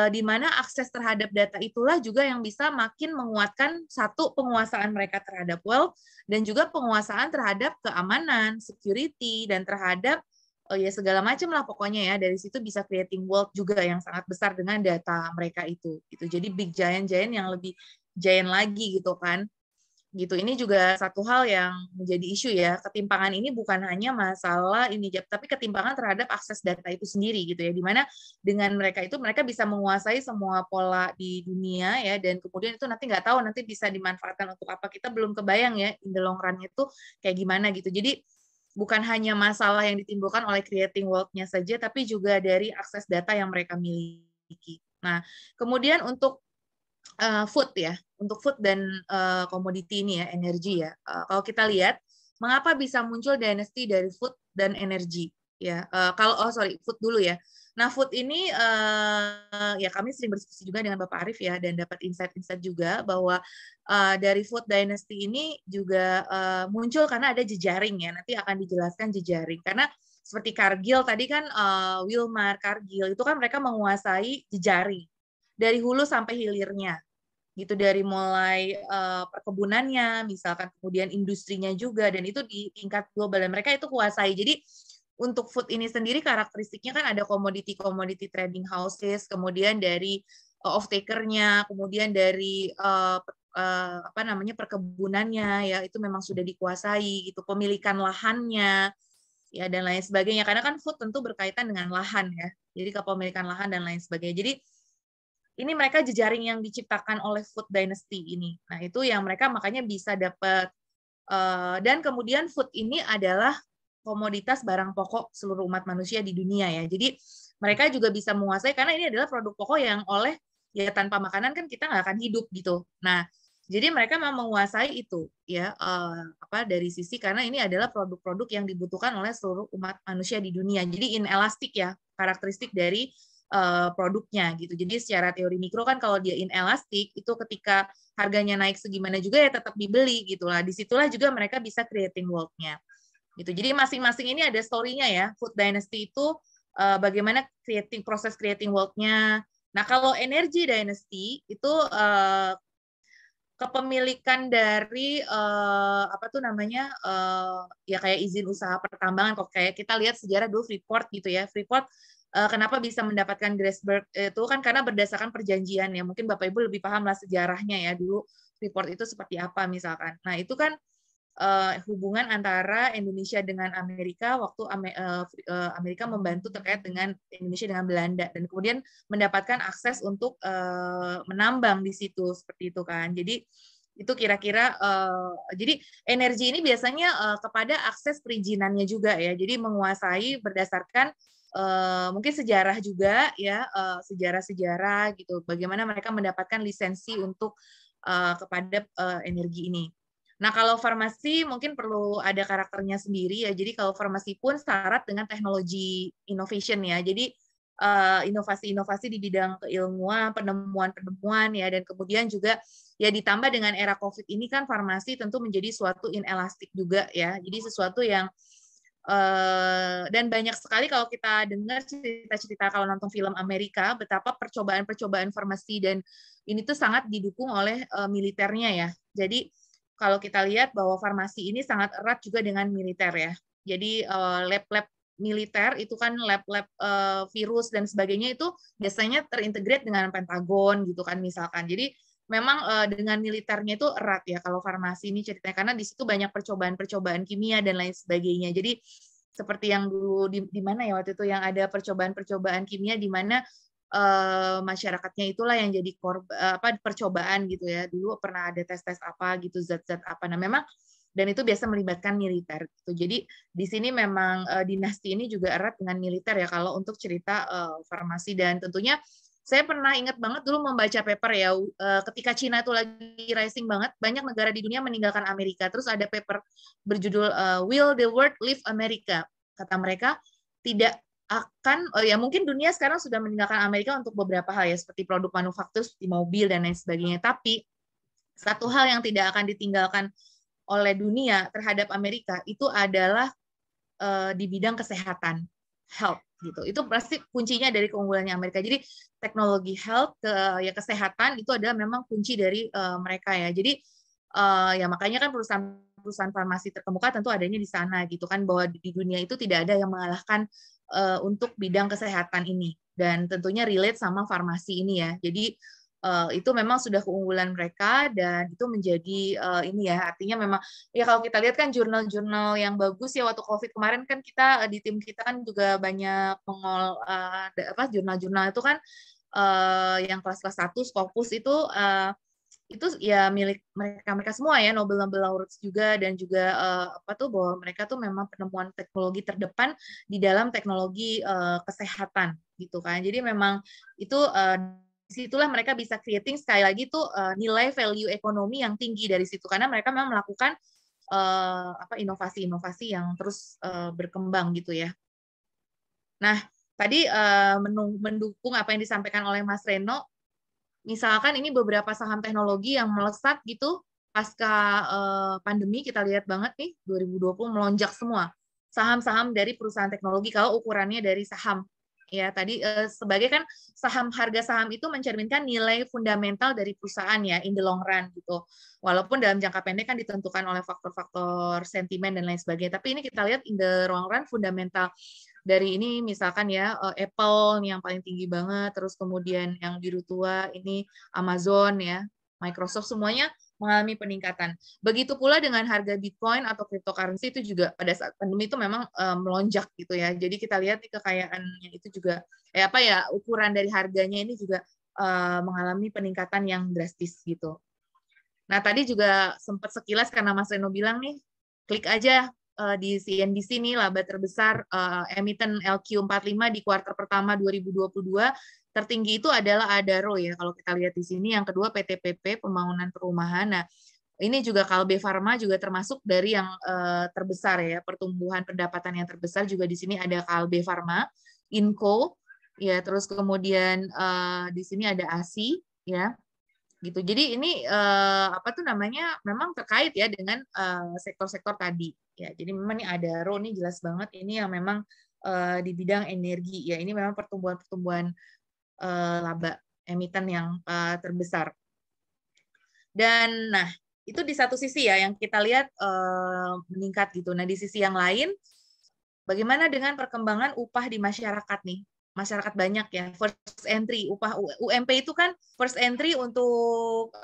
di mana akses terhadap data itulah juga yang bisa makin menguatkan satu penguasaan mereka terhadap wealth, dan juga penguasaan terhadap keamanan, security, dan terhadap ya segala macam lah pokoknya ya. Dari situ bisa creating wealth juga yang sangat besar dengan data mereka itu gitu. Jadi big giant yang lebih giant lagi gitu kan. Gitu. Ini juga satu hal yang menjadi isu ya. Ketimpangan ini bukan hanya masalah ini, tapi ketimpangan terhadap akses data itu sendiri gitu ya. Di mana dengan mereka itu mereka bisa menguasai semua pola di dunia ya, dan kemudian itu nanti nggak tahu nanti bisa dimanfaatkan untuk apa. Kita belum kebayang ya in the long run itu kayak gimana gitu. Jadi bukan hanya masalah yang ditimbulkan oleh creating wealth-nya saja, tapi juga dari akses data yang mereka miliki. Nah, kemudian untuk food ya, untuk food dan komoditi ini ya, energi ya. Kalau kita lihat, mengapa bisa muncul dynasty dari food dan energi ya? Food dulu ya. Nah, food ini ya kami sering berdiskusi juga dengan Bapak Arief ya, dan dapat insight-insight juga bahwa dari food dynasty ini juga muncul karena ada jejaring ya. Nanti akan dijelaskan jejaring. Karena seperti Kargil tadi kan, Wilmar, Kargil itu kan mereka menguasai jejaring dari hulu sampai hilirnya gitu, dari mulai perkebunannya misalkan, kemudian industrinya juga, dan itu di tingkat global dan mereka itu kuasai. Jadi untuk food ini sendiri karakteristiknya kan ada commodity trading houses, kemudian dari off-takernya, kemudian dari perkebunannya ya, itu memang sudah dikuasai gitu, pemilikan lahannya ya dan lain sebagainya, karena kan food tentu berkaitan dengan lahan ya, jadi kepemilikan lahan dan lain sebagainya. Jadi ini mereka jejaring yang diciptakan oleh food dynasty ini. Nah, itu yang mereka makanya bisa dapat. Dan kemudian food ini adalah komoditas barang pokok seluruh umat manusia di dunia ya. Jadi mereka juga bisa menguasai, karena ini adalah produk pokok yang ya tanpa makanan kan kita nggak akan hidup gitu. Nah, jadi mereka memang menguasai itu ya, dari sisi, karena ini adalah produk-produk yang dibutuhkan oleh seluruh umat manusia di dunia. Jadi inelastik ya karakteristik dari produknya gitu. Jadi secara teori mikro kan kalau dia inelastik itu ketika harganya naik segimana juga ya tetap dibeli gitu lah. Disitulah juga mereka bisa creating wealth-nya gitu. Jadi masing-masing ini ada story-nya ya. Food dynasty itu bagaimana proses creating wealth-nya. Nah, kalau energy dynasty itu kepemilikan dari ya kayak izin usaha pertambangan. Kok kayak kita lihat sejarah dulu Freeport gitu ya. Freeport kenapa bisa mendapatkan Grassberg itu kan karena berdasarkan perjanjian ya. Mungkin Bapak Ibu lebih paham lah sejarahnya ya, dulu Freeport itu seperti apa misalkan. Nah, itu kan hubungan antara Indonesia dengan Amerika waktu Amerika membantu terkait dengan Indonesia dengan Belanda, dan kemudian mendapatkan akses untuk menambang di situ seperti itu kan. Jadi itu kira-kira jadi energi ini biasanya kepada akses perizinannya juga ya. Jadi menguasai berdasarkan mungkin sejarah juga ya, sejarah-sejarah gitu, bagaimana mereka mendapatkan lisensi untuk kepada energi ini. Nah, kalau farmasi mungkin perlu ada karakternya sendiri ya. Jadi kalau farmasi pun syarat dengan teknologi innovation ya. Jadi inovasi-inovasi di bidang keilmuan, penemuan-penemuan ya, dan kemudian juga ya ditambah dengan era COVID ini kan farmasi tentu menjadi suatu inelastik juga ya. Jadi sesuatu yang dan banyak sekali kalau kita dengar cerita-cerita kalau nonton film Amerika, betapa percobaan-percobaan farmasi dan ini tuh sangat didukung oleh militernya ya. Jadi kalau kita lihat bahwa farmasi ini sangat erat juga dengan militer ya. Jadi lab-lab militer itu kan lab-lab virus dan sebagainya itu biasanya terintegrate dengan Pentagon gitu kan misalkan. Jadi memang dengan militernya itu erat ya kalau farmasi ini ceritanya, karena di situ banyak percobaan-percobaan kimia dan lain sebagainya. Jadi seperti yang dulu di mana ya waktu itu yang ada percobaan-percobaan kimia di mana masyarakatnya itulah yang jadi percobaan gitu ya. Dulu pernah ada tes-tes apa gitu, zat-zat apa. Nah, memang dan itu biasa melibatkan militer gitu. Jadi di sini memang dinasti ini juga erat dengan militer ya kalau untuk cerita farmasi. Dan tentunya saya pernah ingat banget dulu membaca paper ya, ketika Cina itu lagi rising banget, banyak negara di dunia meninggalkan Amerika. Terus ada paper berjudul Will the World Leave America? Kata mereka, tidak akan, ya mungkin dunia sekarang sudah meninggalkan Amerika untuk beberapa hal ya, seperti produk manufaktur, seperti mobil, dan lain sebagainya. Tapi satu hal yang tidak akan ditinggalkan oleh dunia terhadap Amerika itu adalah di bidang kesehatan, health gitu. Itu pasti kuncinya dari keunggulannya Amerika. Jadi teknologi health kesehatan itu adalah memang kunci dari mereka ya. Jadi ya makanya kan perusahaan farmasi terkemuka tentu adanya di sana gitu kan, bahwa di dunia itu tidak ada yang mengalahkan untuk bidang kesehatan ini, dan tentunya relate sama farmasi ini ya. Jadi itu memang sudah keunggulan mereka, dan itu menjadi ini ya, artinya memang ya kalau kita lihat kan jurnal-jurnal yang bagus ya waktu COVID kemarin kan kita di tim kita kan juga banyak jurnal-jurnal itu kan yang kelas-kelas 1 Scopus itu ya milik mereka semua ya, Nobel laureates juga, dan juga bahwa mereka tuh memang penemuan teknologi terdepan di dalam teknologi kesehatan gitu kan. Jadi memang itu disitulah mereka bisa creating sekali lagi tuh nilai value ekonomi yang tinggi dari situ, karena mereka memang melakukan inovasi-inovasi yang terus berkembang gitu ya. Nah, tadi mendukung apa yang disampaikan oleh Mas Reno, misalkan ini beberapa saham teknologi yang melesat gitu pasca pandemi, kita lihat banget nih 2020 melonjak semua saham-saham dari perusahaan teknologi kalau ukurannya dari saham. Ya, tadi sebagai kan harga saham itu mencerminkan nilai fundamental dari perusahaan ya in the long run gitu. Walaupun dalam jangka pendek kan ditentukan oleh faktor-faktor sentimen dan lain sebagainya. Tapi ini kita lihat in the long run fundamental dari ini misalkan ya Apple yang paling tinggi banget, terus kemudian yang biru tua ini Amazon ya, Microsoft, semuanya mengalami peningkatan. Begitu pula dengan harga Bitcoin atau cryptocurrency itu juga pada saat pandemi itu memang melonjak gitu ya. Jadi kita lihat kekayaannya itu juga ukuran dari harganya ini juga mengalami peningkatan yang drastis gitu. Nah, tadi juga sempat sekilas karena Mas Reno bilang nih, klik aja di CNBC nih laba terbesar emiten LQ45 di kuartal pertama 2022. Tertinggi itu adalah Adaro ya, kalau kita lihat di sini. Yang kedua PTPP, pembangunan perumahan. Nah, ini juga Kalbe Farma juga termasuk dari yang terbesar ya, pertumbuhan pendapatan yang terbesar juga di sini ada Kalbe Farma, Inco, ya, terus kemudian di sini ada ASI, ya, gitu. Jadi ini memang terkait ya dengan sektor-sektor tadi, ya. Jadi memang ini Adaro nih jelas banget ini yang memang di bidang energi, ya. Ini memang pertumbuhan laba emiten yang terbesar. Dan nah, itu di satu sisi ya yang kita lihat meningkat gitu. Nah, di sisi yang lain bagaimana dengan perkembangan upah di masyarakat nih? Masyarakat banyak ya, first entry, upah UMP itu kan first entry untuk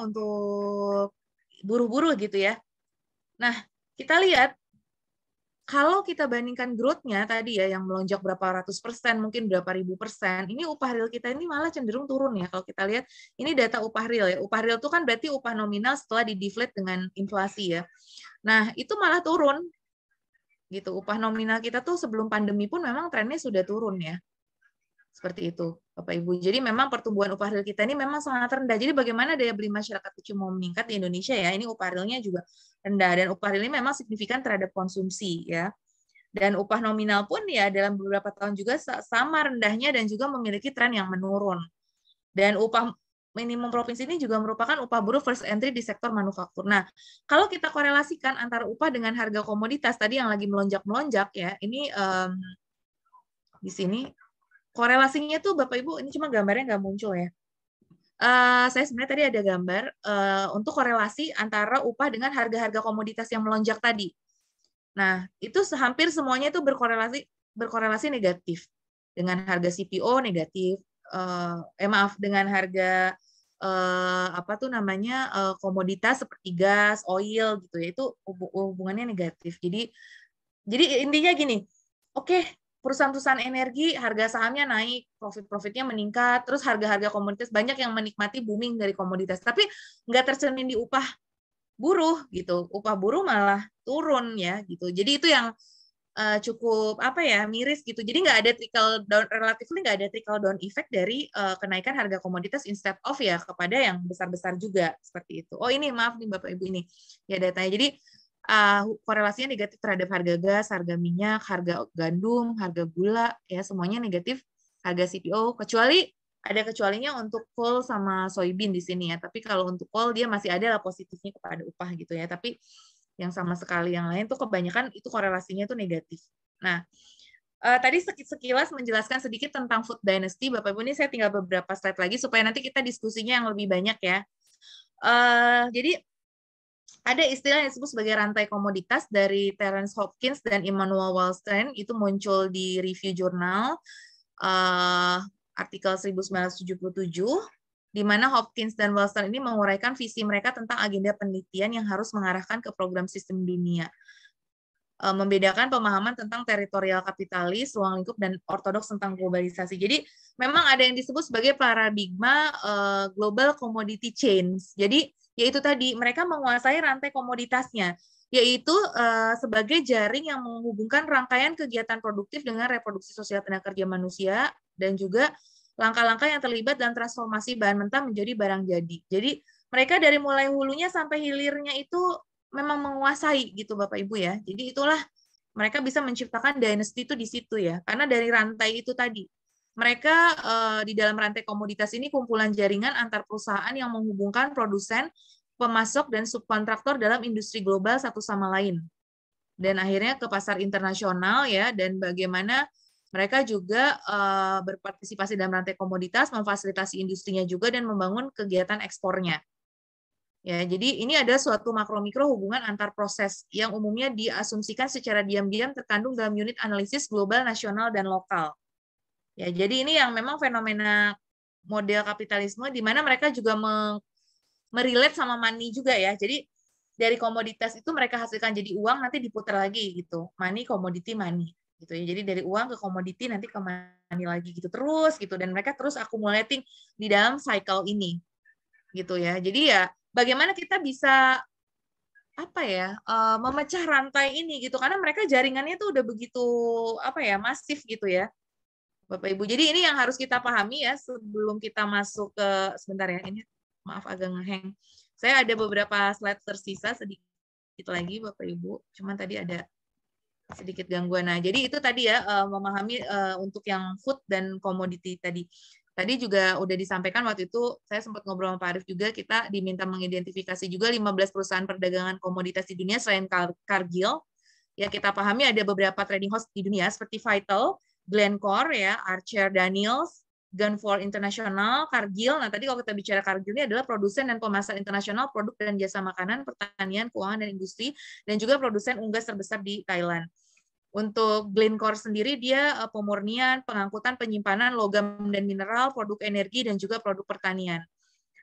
untuk buruh-buruh gitu ya. Nah, kita lihat kalau kita bandingkan growth-nya tadi ya yang melonjak berapa ratus persen, mungkin berapa ribu persen, ini upah real kita ini malah cenderung turun ya. Kalau kita lihat, ini data upah real ya. Upah real itu kan berarti upah nominal setelah di-deflate dengan inflasi ya. Nah, itu malah turun. Gitu. Upah nominal kita tuh sebelum pandemi pun memang trennya sudah turun ya. Seperti itu, Bapak Ibu. Jadi memang pertumbuhan upah real kita ini memang sangat rendah. Jadi bagaimana daya beli masyarakat kecil mau meningkat di Indonesia ya, ini upah realnya juga rendah. Dan upah real ini memang signifikan terhadap konsumsi ya. Dan upah nominal pun ya dalam beberapa tahun juga sama rendahnya dan juga memiliki tren yang menurun. Dan upah minimum provinsi ini juga merupakan upah buruh first entry di sektor manufaktur. Nah, kalau kita korelasikan antara upah dengan harga komoditas tadi yang lagi melonjak-melonjak ya, ini di sini korelasinya tuh Bapak Ibu, ini cuma gambarnya nggak muncul ya. Saya sebenarnya tadi ada gambar untuk korelasi antara upah dengan harga-harga komoditas yang melonjak tadi. Nah, itu hampir semuanya itu berkorelasi negatif. Dengan harga CPO negatif, dengan harga komoditas seperti gas, oil gitu ya, itu hubungannya negatif. Jadi intinya gini, oke, perusahaan-perusahaan energi harga sahamnya naik, profitnya meningkat, terus harga-harga komoditas banyak yang menikmati booming dari komoditas, tapi nggak tercermin di upah buruh gitu, upah buruh malah turun ya gitu. Jadi itu yang cukup miris gitu. Jadi nggak ada trickle down, relatively nggak ada trickle down effect dari kenaikan harga komoditas instead of ya kepada yang besar-besar juga seperti itu. Oh ini maaf nih Bapak Ibu ini ya datanya. Jadi korelasinya negatif terhadap harga gas, harga minyak, harga gandum, harga gula, ya semuanya negatif. Harga CPO, kecualinya untuk coal sama soybean di sini ya. Tapi kalau untuk coal dia masih ada lah positifnya kepada upah gitu ya. Tapi yang sama sekali yang lain tuh kebanyakan itu korelasinya tuh negatif. Nah, tadi sekilas menjelaskan sedikit tentang food dynasty, Bapak Ibu. Ini saya tinggal beberapa slide lagi supaya nanti kita diskusinya yang lebih banyak ya. Jadi ada istilah yang disebut sebagai rantai komoditas dari Terence Hopkins dan Immanuel Wallstein, itu muncul di Review Journal artikel 1977, di mana Hopkins dan Wallstein ini menguraikan visi mereka tentang agenda penelitian yang harus mengarahkan ke program sistem dunia. Membedakan pemahaman tentang teritorial kapitalis, ruang lingkup, dan ortodoks tentang globalisasi. Jadi memang ada yang disebut sebagai paradigma global commodity chains. Jadi yaitu tadi mereka menguasai rantai komoditasnya, yaitu sebagai jaring yang menghubungkan rangkaian kegiatan produktif dengan reproduksi sosial tenaga kerja manusia dan juga langkah-langkah yang terlibat dalam transformasi bahan mentah menjadi barang jadi. Jadi mereka dari mulai hulunya sampai hilirnya itu memang menguasai gitu Bapak Ibu ya. Jadi itulah mereka bisa menciptakan dynasty itu di situ ya. Karena dari rantai itu tadi. Mereka di dalam rantai komoditas ini kumpulan jaringan antar perusahaan yang menghubungkan produsen, pemasok, dan subkontraktor dalam industri global satu sama lain. Dan akhirnya ke pasar internasional ya, dan bagaimana mereka juga berpartisipasi dalam rantai komoditas, memfasilitasi industrinya juga, dan membangun kegiatan ekspornya. Ya, jadi ini ada suatu makro-mikro hubungan antar proses yang umumnya diasumsikan secara diam-diam terkandung dalam unit analisis global, nasional, dan lokal. Ya, jadi ini yang memang fenomena model kapitalisme di mana mereka juga merelate sama money juga ya. Jadi dari komoditas itu mereka hasilkan jadi uang, nanti diputar lagi gitu. Money, commodity, money gitu ya. Jadi dari uang ke komoditi, nanti ke money lagi gitu terus gitu, dan mereka terus accumulating di dalam cycle ini gitu ya. Jadi ya bagaimana kita bisa apa ya memecah rantai ini gitu, karena mereka jaringannya tuh udah begitu apa ya masif gitu ya Bapak Ibu. Jadi ini yang harus kita pahami ya sebelum kita masuk ke, sebentar ya, ini maaf agak ngeheng. Saya ada beberapa slide tersisa sedikit lagi Bapak Ibu, cuman tadi ada sedikit gangguan. Nah, jadi itu tadi ya memahami untuk yang food dan komoditi tadi. Tadi juga udah disampaikan waktu itu, saya sempat ngobrol sama Pak Arief juga, kita diminta mengidentifikasi juga 15 perusahaan perdagangan komoditas di dunia selain Cargill. Ya, kita pahami ada beberapa trading house di dunia seperti Vital, Glencore, ya, Archer Daniels, Gunvor International, Cargill. Nah, tadi kalau kita bicara Cargill ini adalah produsen dan pemasar internasional produk dan jasa makanan, pertanian, keuangan, dan industri, dan juga produsen unggas terbesar di Thailand. Untuk Glencore sendiri, dia pemurnian, pengangkutan, penyimpanan logam dan mineral, produk energi, dan juga produk pertanian.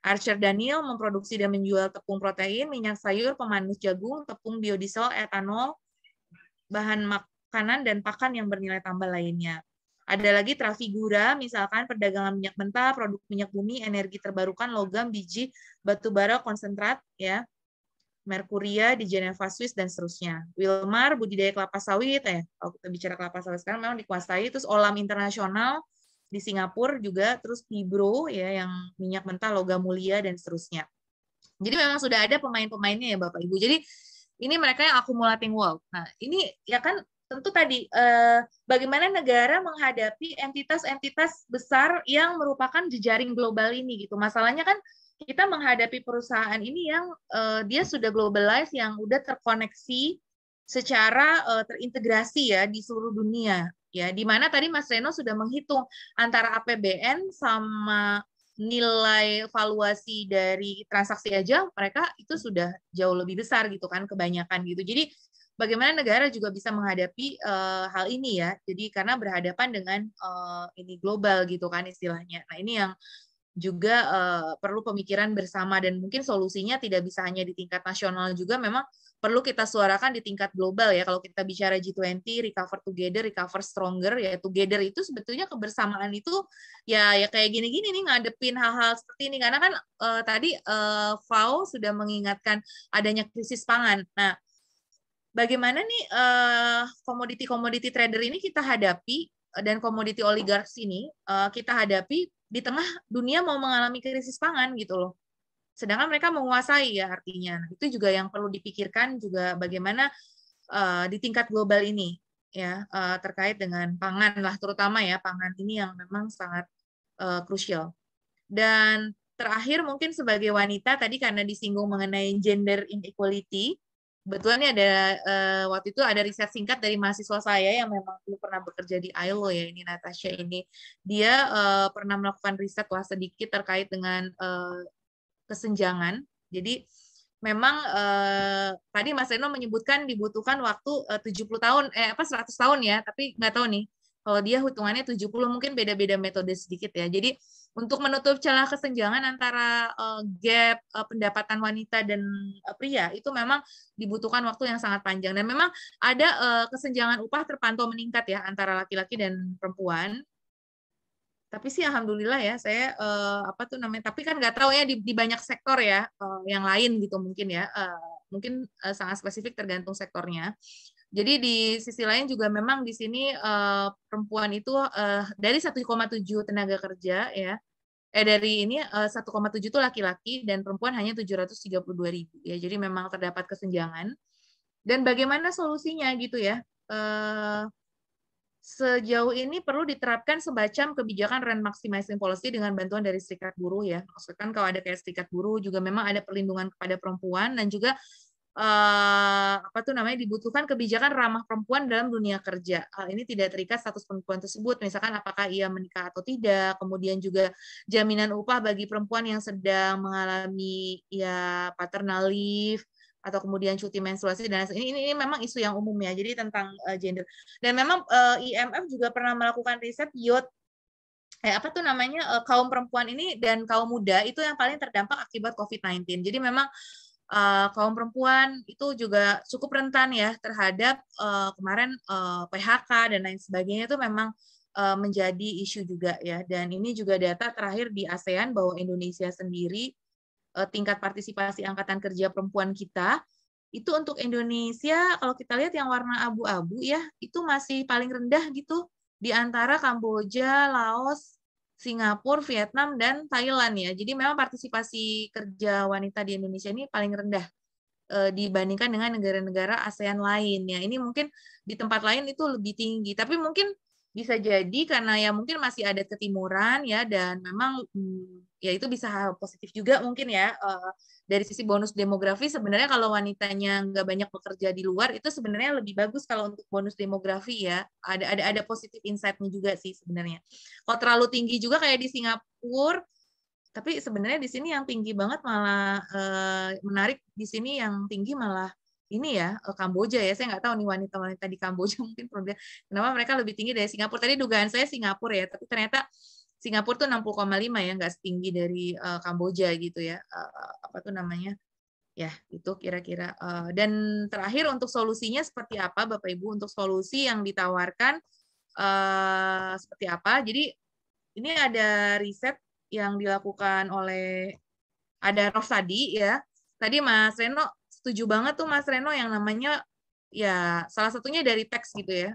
Archer Daniel memproduksi dan menjual tepung protein, minyak sayur, pemanis jagung, tepung biodiesel, etanol, bahan makanan dan pakan yang bernilai tambah lainnya. Ada lagi Trafigura, misalkan perdagangan minyak mentah, produk minyak bumi, energi terbarukan, logam, biji, batu bara, konsentrat, ya, Merkuria di Geneva, Swiss, dan seterusnya. Wilmar, budidaya kelapa sawit, kalau kita bicara kelapa sawit sekarang memang dikuasai. Terus Olam Internasional di Singapura juga, terus Fibro, ya, yang minyak mentah, logam mulia, dan seterusnya. Jadi memang sudah ada pemain-pemainnya ya Bapak Ibu. Jadi ini mereka yang accumulating wealth. Nah, ini ya kan tentu tadi bagaimana negara menghadapi entitas-entitas besar yang merupakan jejaring global ini gitu. Masalahnya kan kita menghadapi perusahaan ini yang dia sudah globalized, yang udah terkoneksi secara terintegrasi ya di seluruh dunia. Ya, di mana tadi Mas Reno sudah menghitung antara APBN sama nilai valuasi dari transaksi aja mereka itu sudah jauh lebih besar gitu kan kebanyakan gitu. Jadi bagaimana negara juga bisa menghadapi hal ini ya. Jadi karena berhadapan dengan ini global gitu kan istilahnya. Nah, ini yang juga perlu pemikiran bersama, dan mungkin solusinya tidak bisa hanya di tingkat nasional, juga memang perlu kita suarakan di tingkat global ya. Kalau kita bicara G20, recover together, recover stronger, ya together itu sebetulnya kebersamaan itu ya kayak gini-gini nih ngadepin hal-hal seperti ini, karena kan tadi FAO sudah mengingatkan adanya krisis pangan. Nah, bagaimana nih komoditi-komoditi trader ini kita hadapi, dan komoditi oligarks ini kita hadapi di tengah dunia mau mengalami krisis pangan gitu loh. Sedangkan mereka menguasai ya artinya. Itu juga yang perlu dipikirkan juga bagaimana di tingkat global ini ya terkait dengan pangan lah, terutama ya pangan ini yang memang sangat krusial. Dan terakhir mungkin sebagai wanita tadi karena disinggung mengenai gender inequality, kebetulan ini ada waktu itu ada riset singkat dari mahasiswa saya yang memang dulu pernah bekerja di ILO ya, ini Natasha ini. Dia pernah melakukan riset lah sedikit terkait dengan kesenjangan. Jadi memang tadi Mas Reno menyebutkan dibutuhkan waktu 70 tahun 100 tahun ya, tapi nggak tahu nih kalau dia hitungannya 70, mungkin beda-beda metode sedikit ya. Jadi untuk menutup celah kesenjangan antara gap pendapatan wanita dan pria itu memang dibutuhkan waktu yang sangat panjang, dan memang ada kesenjangan upah terpantau meningkat ya antara laki-laki dan perempuan. Tapi sih alhamdulillah ya saya tapi kan nggak tahu ya di banyak sektor ya yang lain gitu mungkin ya mungkin sangat spesifik tergantung sektornya. Jadi di sisi lain juga memang di sini perempuan itu dari 1,7 tenaga kerja ya, dari ini 1,7 itu laki-laki dan perempuan hanya 732.000 ya. Jadi memang terdapat kesenjangan. Dan bagaimana solusinya gitu ya? Sejauh ini perlu diterapkan semacam kebijakan rent maximizing policy dengan bantuan dari serikat buruh ya. Maksudnya kan kalau ada kayak serikat buruh juga memang ada perlindungan kepada perempuan dan juga dibutuhkan kebijakan ramah perempuan dalam dunia kerja. Hal ini tidak terikat status perempuan tersebut, misalkan apakah ia menikah atau tidak, kemudian juga jaminan upah bagi perempuan yang sedang mengalami ya paternal leave atau kemudian cuti menstruasi dan ini memang isu yang umum ya. Jadi tentang gender. Dan memang IMF juga pernah melakukan riset youth kaum perempuan ini dan kaum muda itu yang paling terdampak akibat COVID-19. Jadi memang kaum perempuan itu juga cukup rentan ya terhadap kemarin PHK dan lain sebagainya itu memang menjadi isu juga ya. Dan ini juga data terakhir di ASEAN bahwa Indonesia sendiri tingkat partisipasi angkatan kerja perempuan kita itu untuk Indonesia kalau kita lihat yang warna abu-abu ya itu masih paling rendah gitu di antara Kamboja, Laos, Singapura, Vietnam dan Thailand ya. Jadi memang partisipasi kerja wanita di Indonesia ini paling rendah dibandingkan dengan negara-negara ASEAN lain ya. Ini mungkin di tempat lain itu lebih tinggi, tapi mungkin bisa jadi karena ya mungkin masih ada ketimuran ya dan memang ya itu bisa hal positif juga mungkin ya dari sisi bonus demografi sebenarnya kalau wanitanya nggak banyak bekerja di luar itu sebenarnya lebih bagus kalau untuk bonus demografi ya ada positif insight-nya juga sih sebenarnya. Kalau terlalu tinggi juga kayak di Singapura tapi sebenarnya di sini yang tinggi banget malah menarik di sini yang tinggi malah ini ya Kamboja ya, saya nggak tahu nih wanita-wanita di Kamboja mungkin kenapa mereka lebih tinggi dari Singapura. Tadi dugaan saya Singapura ya, tapi ternyata Singapura tuh 60,5 ya, nggak setinggi dari Kamboja gitu ya. Ya itu kira-kira. Dan terakhir untuk solusinya seperti apa Bapak Ibu? Untuk solusi yang ditawarkan seperti apa? Jadi ini ada riset yang dilakukan oleh ada Rosadi ya. Tadi Mas Reno setuju banget tuh Mas Reno yang namanya ya salah satunya dari teks gitu ya.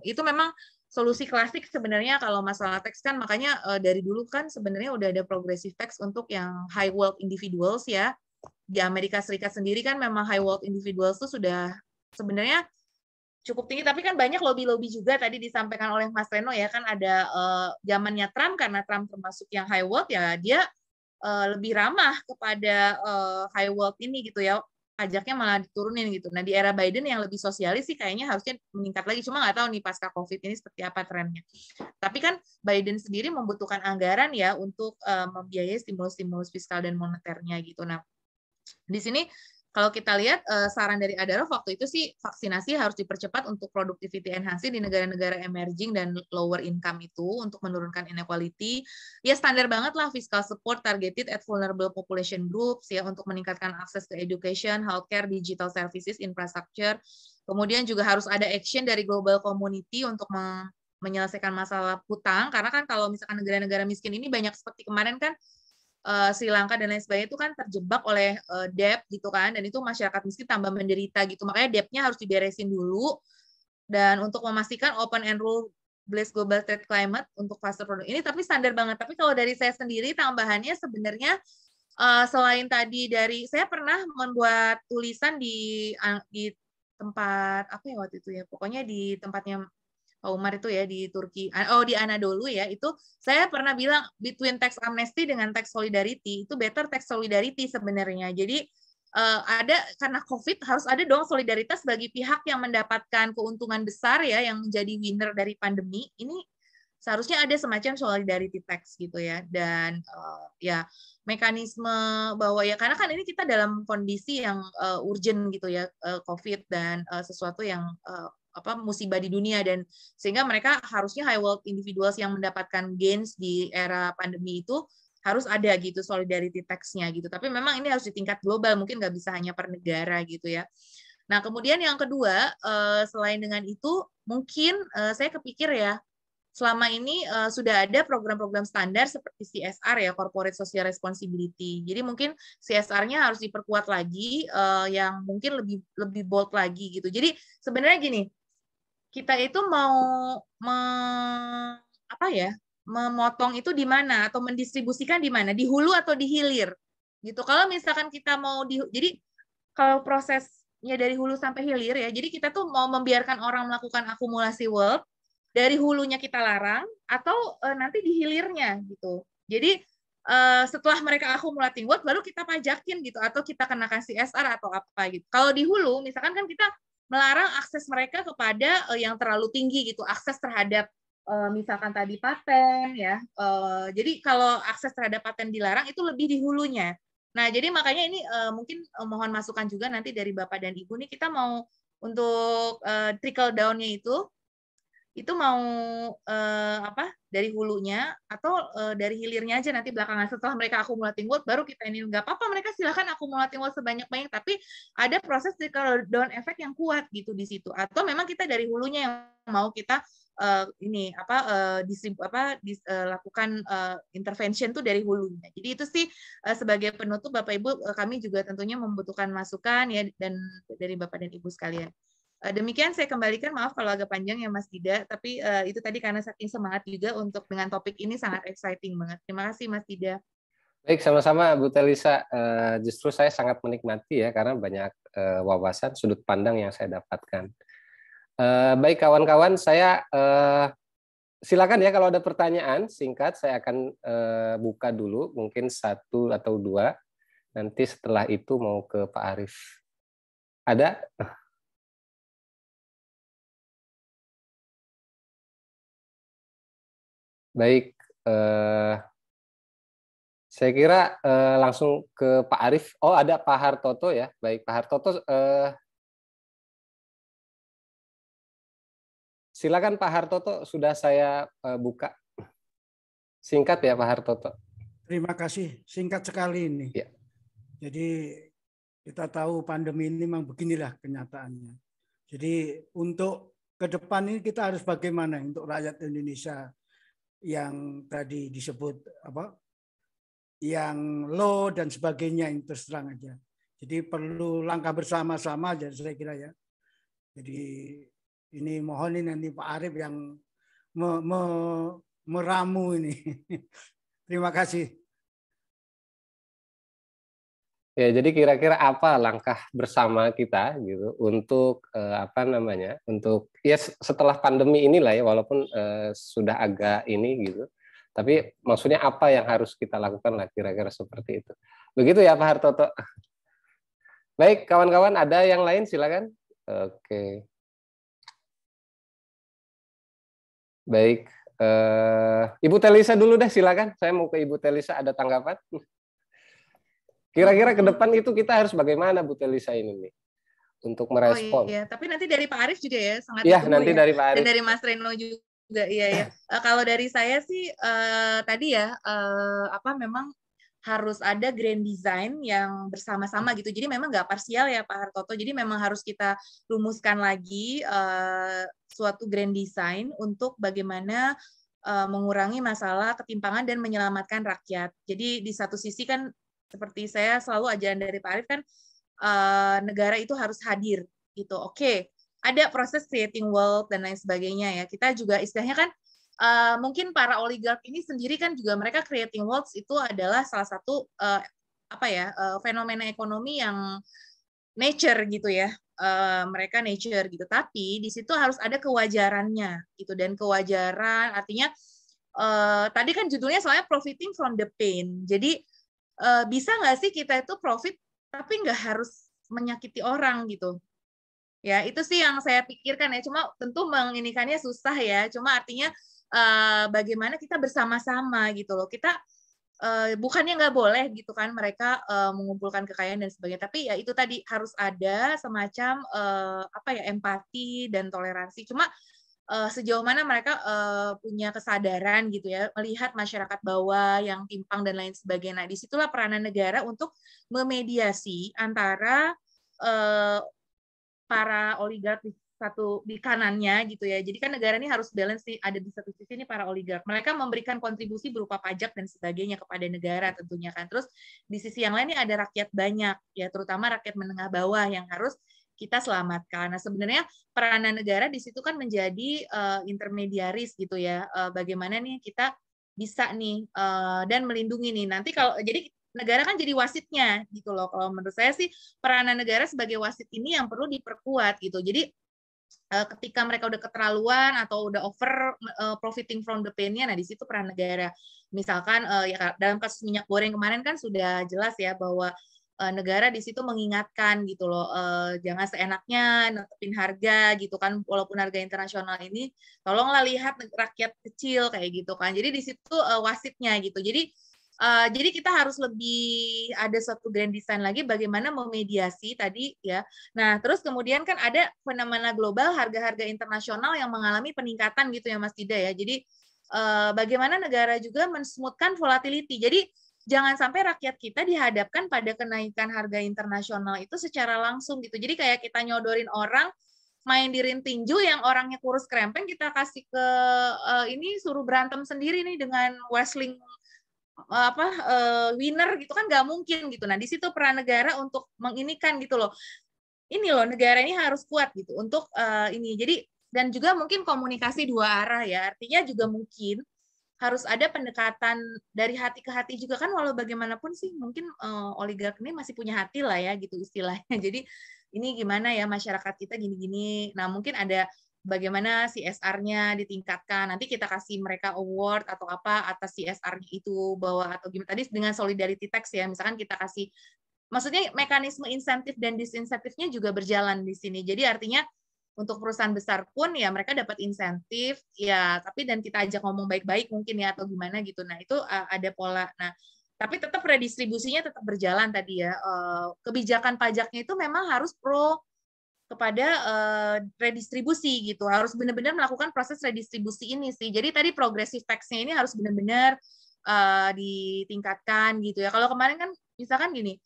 Itu memang solusi klasik sebenarnya kalau masalah teks kan makanya dari dulu kan sebenarnya udah ada progressive tax untuk yang high wealth individuals ya. Di Amerika Serikat sendiri kan memang high wealth individuals tuh sudah sebenarnya cukup tinggi, tapi kan banyak lobby-lobby juga tadi disampaikan oleh Mas Reno ya kan ada zamannya Trump karena Trump termasuk yang high wealth ya dia lebih ramah kepada high wealth ini gitu ya, pajaknya malah diturunin gitu. Nah di era Biden yang lebih sosialis sih kayaknya harusnya meningkat lagi, cuma nggak tahu nih pasca COVID ini seperti apa trennya. Tapi kan Biden sendiri membutuhkan anggaran ya untuk membiayai stimulus-stimulus fiskal dan moneternya gitu. Nah di sini kalau kita lihat saran dari Adarov waktu itu sih vaksinasi harus dipercepat untuk productivity enhancing di negara-negara emerging dan lower income itu untuk menurunkan inequality. Ya standar banget lah fiscal support targeted at vulnerable population groups ya untuk meningkatkan akses ke education, healthcare, digital services, infrastructure. Kemudian juga harus ada action dari global community untuk menyelesaikan masalah hutang karena kan kalau misalkan negara-negara miskin ini banyak seperti kemarin kan Sri Lanka dan lain sebagainya itu kan terjebak oleh debt gitu kan dan itu masyarakat miskin tambah menderita gitu makanya debt-nya harus diberesin dulu dan untuk memastikan open and rule based global trade climate untuk fase produk ini tapi standar banget tapi kalau dari saya sendiri tambahannya sebenarnya selain tadi dari saya pernah membuat tulisan di tempat apa ya waktu itu ya pokoknya di tempatnya Pak Umar itu ya di Turki, di Anadolu ya, itu saya pernah bilang between tax amnesty dengan tax solidarity, itu better tax solidarity sebenarnya. Jadi ada karena COVID harus ada dong solidaritas bagi pihak yang mendapatkan keuntungan besar ya, yang menjadi winner dari pandemi. Ini seharusnya ada semacam solidarity tax gitu ya. Dan ya mekanisme bahwa ya karena kan ini kita dalam kondisi yang urgent gitu ya, COVID dan sesuatu yang musibah di dunia dan sehingga mereka harusnya high wealth individuals yang mendapatkan gains di era pandemi itu harus ada gitu solidarity tax-nya gitu. Tapi memang ini harus di tingkat global, mungkin nggak bisa hanya per negara gitu ya. Nah kemudian yang kedua selain dengan itu mungkin saya kepikir ya selama ini sudah ada program-program standar seperti CSR ya, Corporate Social Responsibility. Jadi mungkin CSR-nya harus diperkuat lagi, yang mungkin lebih bold lagi gitu. Jadi sebenarnya gini, kita itu mau memotong itu di mana atau mendistribusikan di mana, di hulu atau di hilir gitu. Kalau misalkan kita mau jadi kalau prosesnya dari hulu sampai hilir ya, jadi kita tuh mau membiarkan orang melakukan akumulasi wealth, dari hulunya kita larang atau nanti di hilirnya gitu. Jadi setelah mereka akumulating wealth baru kita pajakin gitu atau kita kenakan CSR atau apa gitu. Kalau di hulu misalkan kan kita melarang akses mereka kepada yang terlalu tinggi gitu, akses terhadap misalkan tadi paten ya. Jadi kalau akses terhadap paten dilarang itu lebih di hulunya. Nah, jadi makanya ini mungkin mohon masukan juga nanti dari Bapak dan Ibu nih, kita mau untuk trickle down-nya itu mau dari hulunya atau dari hilirnya aja nanti belakangan setelah mereka akumulating wealth baru kita ini nggak apa-apa mereka silakan akumulating wealth sebanyak-banyak tapi ada proses trickle down effect yang kuat gitu di situ atau memang kita dari hulunya yang mau kita lakukan intervention tuh dari hulunya. Jadi itu sih sebagai penutup Bapak Ibu kami juga tentunya membutuhkan masukan ya dan dari Bapak dan Ibu sekalian. Demikian saya kembalikan, maaf kalau agak panjang ya Mas Dida, tapi itu tadi karena saking semangat juga untuk dengan topik ini sangat exciting banget. Terima kasih Mas Dida. Baik, sama-sama Bu Telisa. Justru saya sangat menikmati ya karena banyak wawasan sudut pandang yang saya dapatkan. Baik kawan-kawan, saya silakan ya kalau ada pertanyaan singkat saya akan buka dulu, mungkin 1 atau 2. Nanti setelah itu mau ke Pak Arief. Ada? Baik, saya kira langsung ke Pak Arief. Oh, ada Pak Hartoto ya. Baik, Pak Hartoto. Silakan Pak Hartoto, sudah saya buka. Singkat ya Pak Hartoto. Terima kasih, singkat sekali ini. Ya. Jadi kita tahu pandemi ini memang beginilah kenyataannya. Jadi untuk ke depan ini kita harus bagaimana untuk rakyat Indonesia yang tadi disebut yang low dan sebagainya yang terus terang aja. Jadi perlu langkah bersama-sama aja saya kira ya. Jadi ini mohon ini nanti Pak Arief yang meramu ini. Terima kasih. Ya, jadi kira-kira apa langkah bersama kita gitu untuk untuk ya setelah pandemi inilah ya walaupun sudah agak ini gitu. Tapi maksudnya apa yang harus kita lakukan lah kira-kira seperti itu. Begitu ya Pak Hartoto. Baik, kawan-kawan ada yang lain silakan. Oke. Baik, Ibu Telisa dulu deh silakan. Saya mau ke Ibu Telisa, ada tanggapan? Kira-kira ke depan itu kita harus bagaimana Bu Telisa ini nih untuk merespon? Oh iya, tapi nanti dari Pak Arief juga ya sangat iya, nanti ya. Dari Pak Arief. Dan dari Mas Reno juga iya ya. Kalau dari saya sih tadi ya memang harus ada grand design yang bersama-sama gitu. Jadi memang nggak parsial ya Pak Hartoto. Jadi memang harus kita rumuskan lagi suatu grand design untuk bagaimana mengurangi masalah ketimpangan dan menyelamatkan rakyat. Jadi di satu sisi kan seperti saya selalu ajaran dari Pak Arief kan negara itu harus hadir gitu. Oke, ada proses creating wealth dan lain sebagainya ya. Kita juga istilahnya kan mungkin para oligark ini sendiri kan juga mereka creating wealth itu adalah salah satu fenomena ekonomi yang nature gitu ya. Mereka nature gitu. Tapi di situ harus ada kewajarannya gitu dan kewajaran artinya tadi kan judulnya soalnya profiting from the pain. Jadi bisa nggak sih kita itu profit tapi nggak harus menyakiti orang gitu ya, itu sih yang saya pikirkan ya. Cuma tentu menginikannya susah ya, cuma artinya bagaimana kita bersama-sama gitu loh. Kita bukannya nggak boleh gitu kan mereka mengumpulkan kekayaan dan sebagainya, tapi ya itu tadi harus ada semacam empati dan toleransi. Cuma sejauh mana mereka punya kesadaran gitu ya, melihat masyarakat bawah yang timpang dan lain sebagainya. Nah, disitulah peranan negara untuk memediasi antara para oligark satu di kanannya gitu ya. Jadi kan negara ini harus balance nih, ada di satu sisi ini para oligark. Mereka memberikan kontribusi berupa pajak dan sebagainya kepada negara tentunya kan. Terus di sisi yang lain ini ada rakyat banyak ya, terutama rakyat menengah bawah yang harus kita selamatkan. Nah, sebenarnya peranan negara di situ kan menjadi intermediaris gitu ya. Bagaimana nih kita bisa nih dan melindungi nih. Nanti kalau jadi negara kan jadi wasitnya gitu loh. Kalau menurut saya sih peranan negara sebagai wasit ini yang perlu diperkuat gitu. Jadi ketika mereka udah keterlaluan atau udah over profiting from the pain-nya, nah di situ peran negara. Misalkan ya dalam kasus minyak goreng kemarin kan sudah jelas ya bahwa negara di situ mengingatkan gitu loh, jangan seenaknya netepin harga gitu kan, walaupun harga internasional ini, tolonglah lihat rakyat kecil kayak gitu kan. Jadi di situ wasitnya gitu. Jadi kita harus lebih ada suatu grand design lagi bagaimana memediasi tadi ya. Nah, terus kemudian kan ada fenomena global harga-harga internasional yang mengalami peningkatan gitu ya Mas Dida ya. Jadi bagaimana negara juga mensmoothkan volatility. Jadi jangan sampai rakyat kita dihadapkan pada kenaikan harga internasional itu secara langsung gitu. Jadi kayak kita nyodorin orang main di ring tinju yang orangnya kurus krempeng, kita kasih ke ini suruh berantem sendiri nih dengan wrestling winner gitu kan nggak mungkin gitu. Nah di situ peran negara untuk menginikan gitu loh. Ini loh negara ini harus kuat gitu untuk ini. Jadi dan juga mungkin komunikasi dua arah ya. Artinya juga mungkin harus ada pendekatan dari hati ke hati juga kan, walau bagaimanapun sih mungkin oligark ini masih punya hati lah ya gitu istilahnya. Jadi ini gimana ya masyarakat kita gini-gini. Nah mungkin ada bagaimana CSR-nya ditingkatkan. Nanti kita kasih mereka award atau apa atas CSR-nya itu bahwa atau gimana tadi dengan solidarity tax ya. Misalkan kita kasih, maksudnya mekanisme insentif dan disinsentifnya juga berjalan di sini. Jadi artinya untuk perusahaan besar pun ya mereka dapat insentif ya, tapi dan kita ajak ngomong baik-baik mungkin ya atau gimana gitu. Nah, itu ada pola. Nah, tapi tetap redistribusinya tetap berjalan tadi ya. Kebijakan pajaknya itu memang harus pro kepada redistribusi gitu. Harus benar-benar melakukan proses redistribusi ini sih. Jadi tadi progressive tax-nya ini harus benar-benar ditingkatkan gitu ya. Kalau kemarin kan misalkan gini,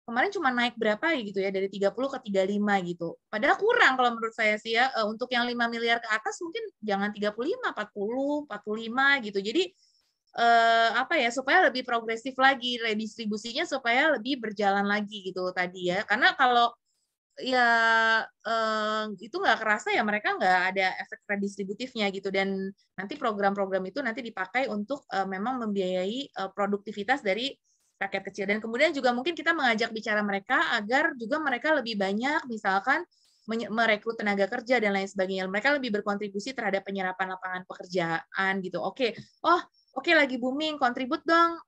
kemarin cuma naik berapa gitu ya, dari 30 ke 35 gitu. Padahal kurang kalau menurut saya sih ya, untuk yang 5 miliar ke atas mungkin jangan 35, 40, 45 gitu. Jadi apa ya, supaya lebih progresif lagi redistribusinya supaya lebih berjalan lagi gitu tadi ya. Karena kalau ya itu nggak kerasa ya mereka nggak ada efek redistributifnya gitu, dan nanti program-program itu nanti dipakai untuk memang membiayai produktivitas dari rakyat kecil. Dan kemudian juga mungkin kita mengajak bicara mereka agar juga mereka lebih banyak misalkan merekrut tenaga kerja dan lain sebagainya. Mereka lebih berkontribusi terhadap penyerapan lapangan pekerjaan gitu. Oke, lagi booming, kontribut dong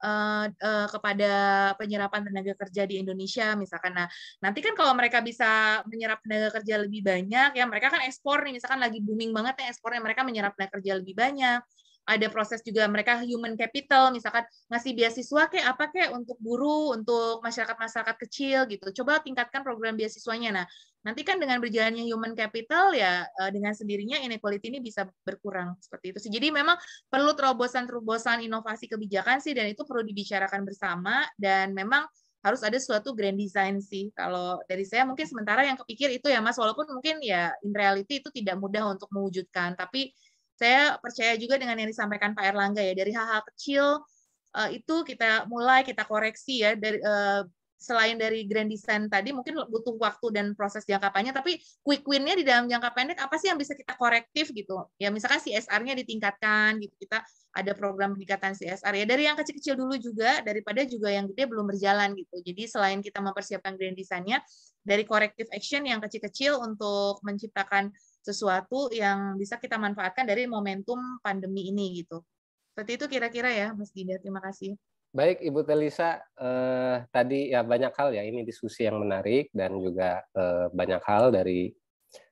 kepada penyerapan tenaga kerja di Indonesia misalkan. Nah, nanti kan kalau mereka bisa menyerap tenaga kerja lebih banyak, ya mereka kan ekspor nih, misalkan lagi booming banget ya ekspornya, mereka menyerap tenaga kerja lebih banyak. Ada proses juga mereka human capital, misalkan ngasih beasiswa kayak apa kayak untuk buruh, untuk masyarakat-masyarakat kecil gitu. Coba tingkatkan program beasiswanya. Nah, nanti kan dengan berjalannya human capital ya dengan sendirinya inequality ini bisa berkurang seperti itu sih. Jadi memang perlu terobosan-terobosan inovasi kebijakan sih, dan itu perlu dibicarakan bersama, dan memang harus ada suatu grand design sih. Kalau dari saya mungkin sementara yang kepikir itu ya Mas, walaupun mungkin ya in reality itu tidak mudah untuk mewujudkan, tapi saya percaya juga dengan yang disampaikan Pak Erlangga ya, dari hal-hal kecil itu kita mulai, kita koreksi ya, dari selain dari grand design tadi mungkin butuh waktu dan proses jangka panjang, tapi quick win-nya di dalam jangka pendek apa sih yang bisa kita korektif gitu. Ya misalkan CSR-nya ditingkatkan gitu, kita ada program peningkatan CSR ya dari yang kecil-kecil dulu juga, daripada juga yang gede belum berjalan gitu. Jadi selain kita mempersiapkan grand design-nya, dari corrective action yang kecil-kecil untuk menciptakan sesuatu yang bisa kita manfaatkan dari momentum pandemi ini gitu. Seperti itu kira-kira ya Mas Dida, terima kasih. Baik, Ibu Telisa, tadi ya banyak hal ya, ini diskusi yang menarik dan juga banyak hal dari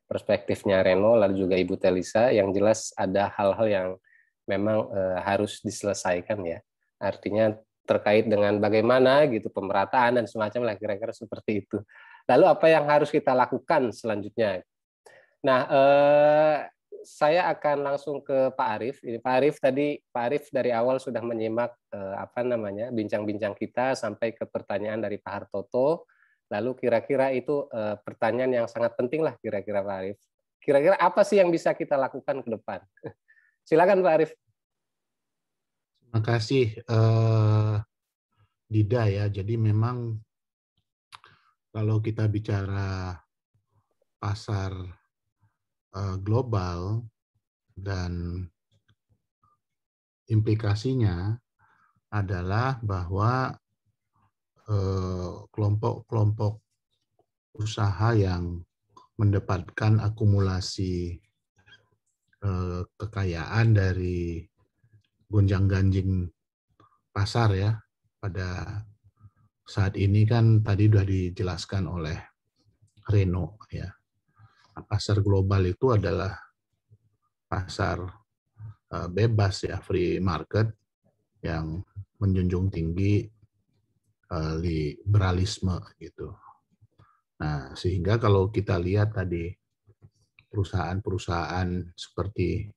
perspektifnya Reno, lalu juga Ibu Telisa, yang jelas ada hal-hal yang memang harus diselesaikan ya. Artinya terkait dengan bagaimana gitu pemerataan dan semacam lah, kira-kira seperti itu. Lalu apa yang harus kita lakukan selanjutnya? Nah, saya akan langsung ke Pak Arief. Ini Pak Arief tadi, Pak Arief dari awal sudah menyimak bincang-bincang kita sampai ke pertanyaan dari Pak Hartoto. Lalu kira-kira itu pertanyaan yang sangat penting lah kira-kira Pak Arief. Kira-kira apa sih yang bisa kita lakukan ke depan? Silakan Pak Arief. Terima kasih Dida ya. Jadi memang kalau kita bicara pasar global dan implikasinya adalah bahwa kelompok-kelompok usaha yang mendapatkan akumulasi kekayaan dari gonjang-ganjing pasar ya pada saat ini kan tadi sudah dijelaskan oleh Reno ya. Pasar global itu adalah pasar bebas ya, free market yang menjunjung tinggi liberalisme gitu. Nah, sehingga kalau kita lihat tadi perusahaan-perusahaan seperti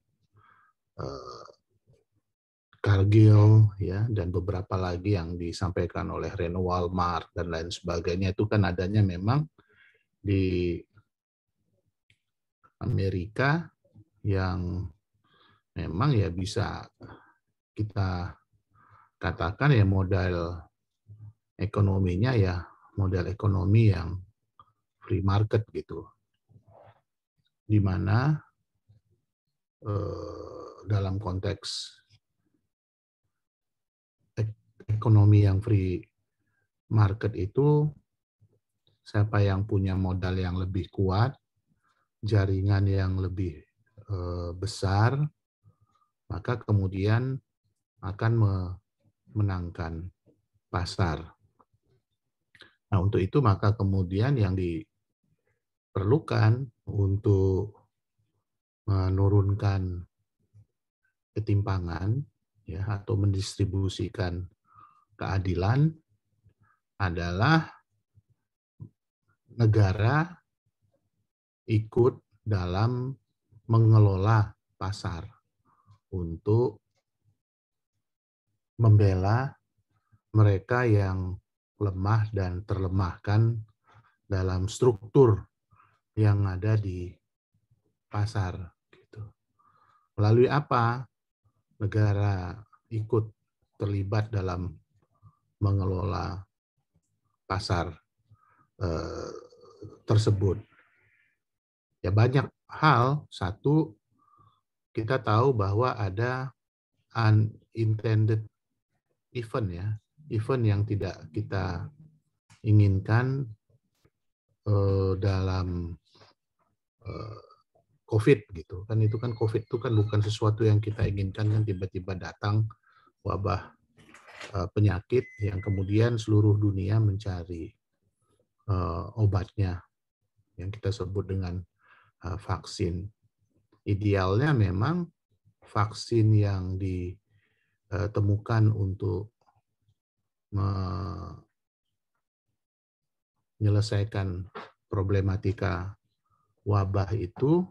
Cargill ya dan beberapa lagi yang disampaikan oleh Reno, Walmart dan lain sebagainya itu kan adanya memang di Amerika yang memang ya bisa kita katakan ya modal ekonominya ya modal ekonomi yang free market gitu, di mana dalam konteks ekonomi yang free market itu siapa yang punya modal yang lebih kuat, jaringan yang lebih besar, maka kemudian akan memenangkan pasar. Nah, untuk itu maka kemudian yang diperlukan untuk menurunkan ketimpangan ya atau mendistribusikan keadilan adalah negara ikut dalam mengelola pasar untuk membela mereka yang lemah dan terlemahkan dalam struktur yang ada di pasar. Gitu. Melalui apa negara ikut terlibat dalam mengelola pasar tersebut? Ya banyak hal. Satu, kita tahu bahwa ada unintended event ya, event yang tidak kita inginkan dalam COVID gitu kan. Itu kan COVID itu kan bukan sesuatu yang kita inginkan, kan tiba-tiba datang wabah penyakit yang kemudian seluruh dunia mencari obatnya yang kita sebut dengan vaksin. Idealnya memang vaksin yang ditemukan untuk menyelesaikan problematika wabah itu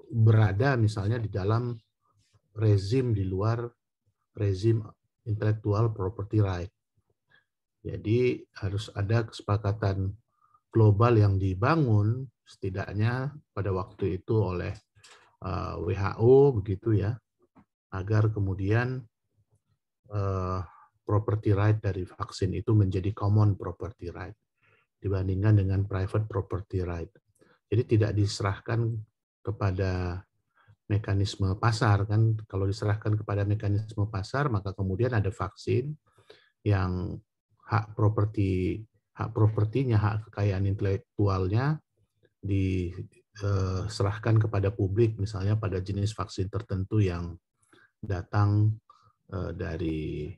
berada misalnya di dalam rezim di luar rezim intellectual property right. Jadi harus ada kesepakatan global yang dibangun setidaknya pada waktu itu oleh WHO begitu ya, agar kemudian property right dari vaksin itu menjadi common property right dibandingkan dengan private property right. Jadi tidak diserahkan kepada mekanisme pasar kan. Kalau diserahkan kepada mekanisme pasar maka kemudian ada vaksin yang hak propertinya, hak kekayaan intelektualnya diserahkan kepada publik, misalnya pada jenis vaksin tertentu yang datang dari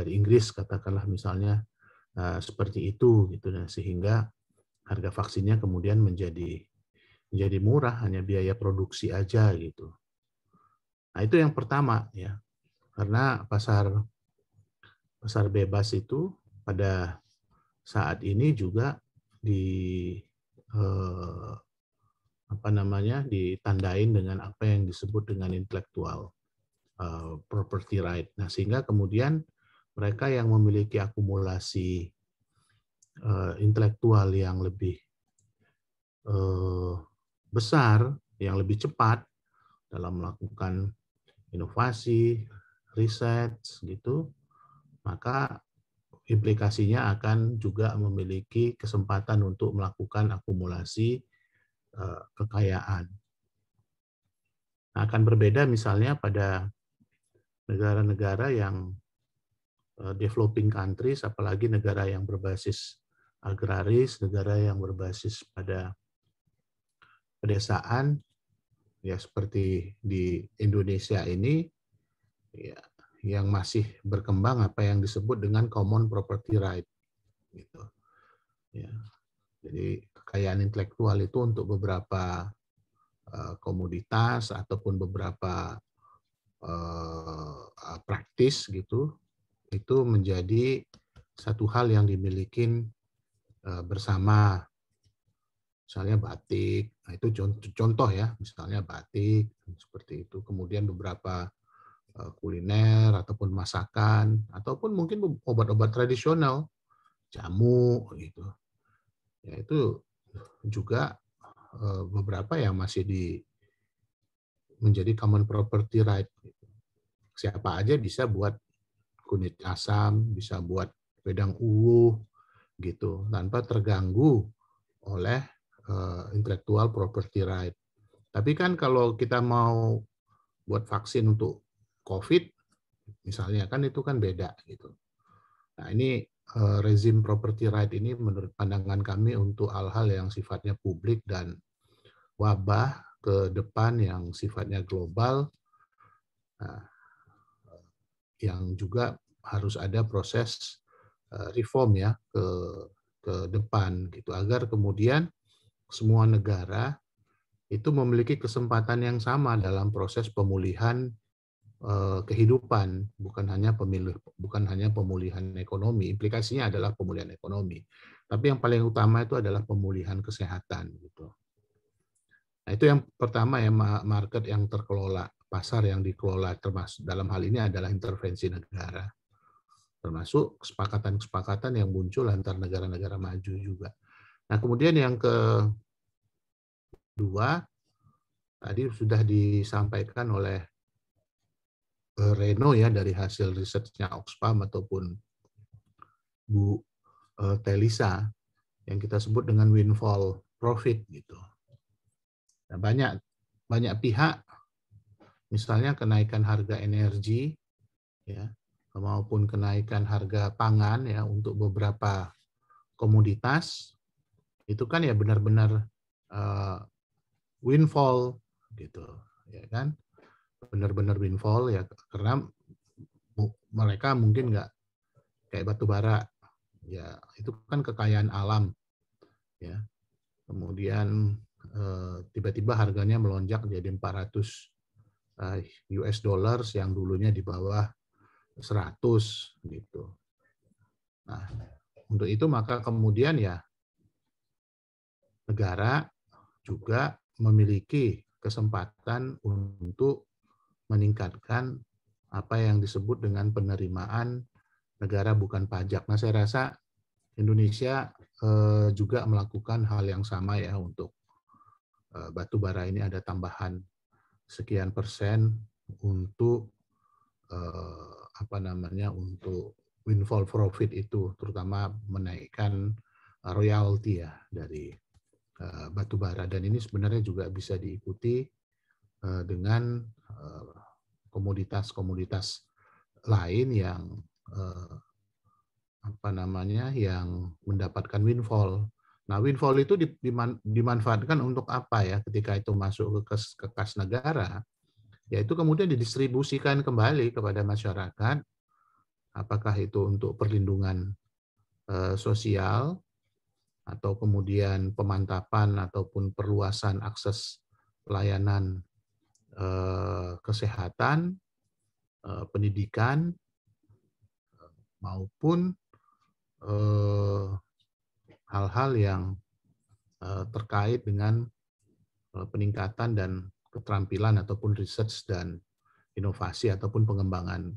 Inggris katakanlah misalnya seperti itu gitu, dan sehingga harga vaksinnya kemudian menjadi murah, hanya biaya produksi aja gitu. Nah itu yang pertama ya, karena pasar bebas itu pada saat ini juga ditandain dengan apa yang disebut dengan intellectual property right. Nah, sehingga kemudian mereka yang memiliki akumulasi intelektual yang lebih besar, yang lebih cepat dalam melakukan inovasi, riset, gitu, maka implikasinya akan juga memiliki kesempatan untuk melakukan akumulasi kekayaan. Nah, akan berbeda misalnya pada negara-negara yang developing countries, apalagi negara yang berbasis agraris, negara yang berbasis pada pedesaan, ya seperti di Indonesia ini, ya, yang masih berkembang apa yang disebut dengan common property right, gitu. Ya, jadi kekayaan intelektual itu untuk beberapa komoditas ataupun beberapa praktis gitu, itu menjadi satu hal yang dimiliki bersama. Misalnya batik, nah itu contoh ya, misalnya batik seperti itu. Kemudian beberapa kuliner ataupun masakan ataupun mungkin obat-obat tradisional, jamu gitu. Ya itu juga beberapa yang masih menjadi common property right. Siapa aja bisa buat kunyit asam, bisa buat wedang uwuh gitu tanpa terganggu oleh intellectual property right. Tapi kan kalau kita mau buat vaksin untuk COVID, misalnya kan itu kan beda gitu. Nah ini rezim property right ini menurut pandangan kami untuk hal-hal yang sifatnya publik dan wabah ke depan yang sifatnya global, nah, yang juga harus ada proses reform ya ke depan gitu agar kemudian semua negara itu memiliki kesempatan yang sama dalam proses pemulihan kehidupan, bukan hanya pemulihan ekonomi. Implikasinya adalah pemulihan ekonomi. Tapi yang paling utama itu adalah pemulihan kesehatan gitu. Nah, itu yang pertama ya, market yang terkelola, pasar yang dikelola, termasuk dalam hal ini adalah intervensi negara. Termasuk kesepakatan-kesepakatan yang muncul antar negara-negara maju juga. Nah, kemudian yang kedua, tadi sudah disampaikan oleh Reno ya dari hasil risetnya Oxfam ataupun Bu Telisa yang kita sebut dengan windfall profit gitu. Nah, banyak pihak, misalnya kenaikan harga energi, ya, maupun kenaikan harga pangan ya untuk beberapa komoditas itu kan ya benar-benar windfall gitu, ya kan? Benar-benar windfall ya karena mereka mungkin nggak kayak batu bara, ya itu kan kekayaan alam, ya. Kemudian tiba-tiba harganya melonjak jadi 400 US dollars yang dulunya di bawah 100 gitu. Nah, untuk itu maka kemudian ya negara juga memiliki kesempatan untuk meningkatkan apa yang disebut dengan penerimaan negara bukan pajak. Nah, saya rasa Indonesia juga melakukan hal yang sama ya untuk batu bara ini ada tambahan sekian persen untuk untuk windfall profit itu, terutama menaikkan royalti ya dari batu bara, dan ini sebenarnya juga bisa diikuti dengan komoditas-komoditas lain yang yang mendapatkan windfall. Nah, windfall itu dimanfaatkan untuk apa ya ketika itu masuk ke kas negara, yaitu kemudian didistribusikan kembali kepada masyarakat, apakah itu untuk perlindungan sosial, atau kemudian pemantapan ataupun perluasan akses layanan kesehatan, pendidikan, maupun hal-hal yang terkait dengan peningkatan dan keterampilan ataupun research dan inovasi ataupun pengembangan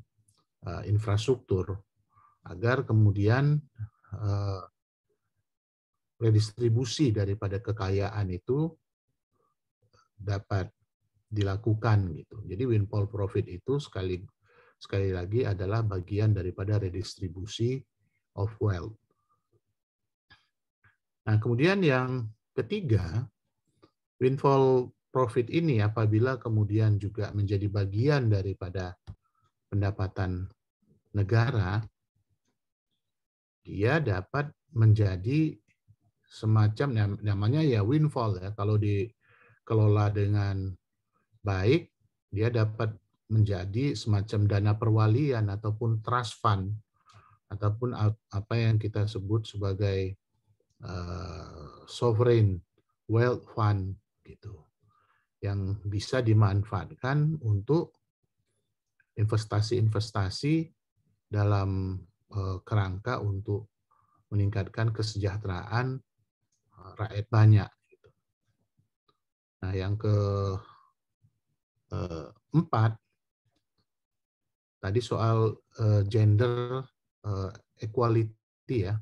infrastruktur agar kemudian redistribusi daripada kekayaan itu dapat dilakukan gitu. Jadi windfall profit itu sekali lagi adalah bagian daripada redistribusi of wealth. Nah, kemudian yang ketiga, windfall profit ini apabila kemudian juga menjadi bagian daripada pendapatan negara, dia dapat menjadi semacam, namanya ya windfall ya, kalau dikelola dengan baik, dia dapat menjadi semacam dana perwalian ataupun trust fund, ataupun apa yang kita sebut sebagai sovereign wealth fund gitu, yang bisa dimanfaatkan untuk investasi-investasi dalam kerangka untuk meningkatkan kesejahteraan rakyat banyak. Nah, yang keempat, tadi soal gender equality ya,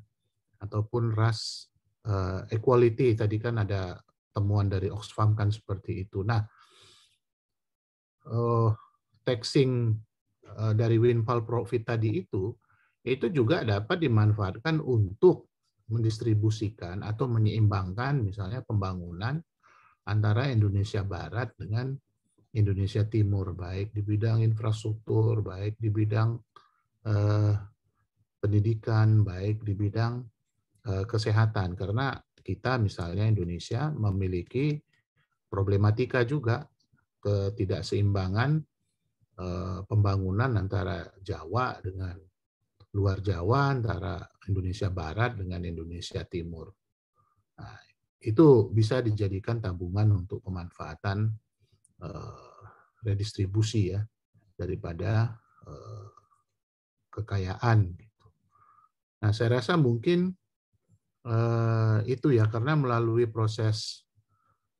ataupun ras equality, tadi kan ada temuan dari Oxfam kan seperti itu. Nah, taxing dari windfall profit tadi itu juga dapat dimanfaatkan untuk mendistribusikan atau menyeimbangkan misalnya pembangunan antara Indonesia Barat dengan Indonesia Timur, baik di bidang infrastruktur, baik di bidang pendidikan, baik di bidang kesehatan. Karena kita misalnya Indonesia memiliki problematika juga ketidakseimbangan pembangunan antara Jawa dengan luar Jawa, antara Indonesia Barat dengan Indonesia Timur. Nah, itu bisa dijadikan tabungan untuk pemanfaatan redistribusi ya daripada kekayaan. Nah, saya rasa mungkin itu ya, karena melalui proses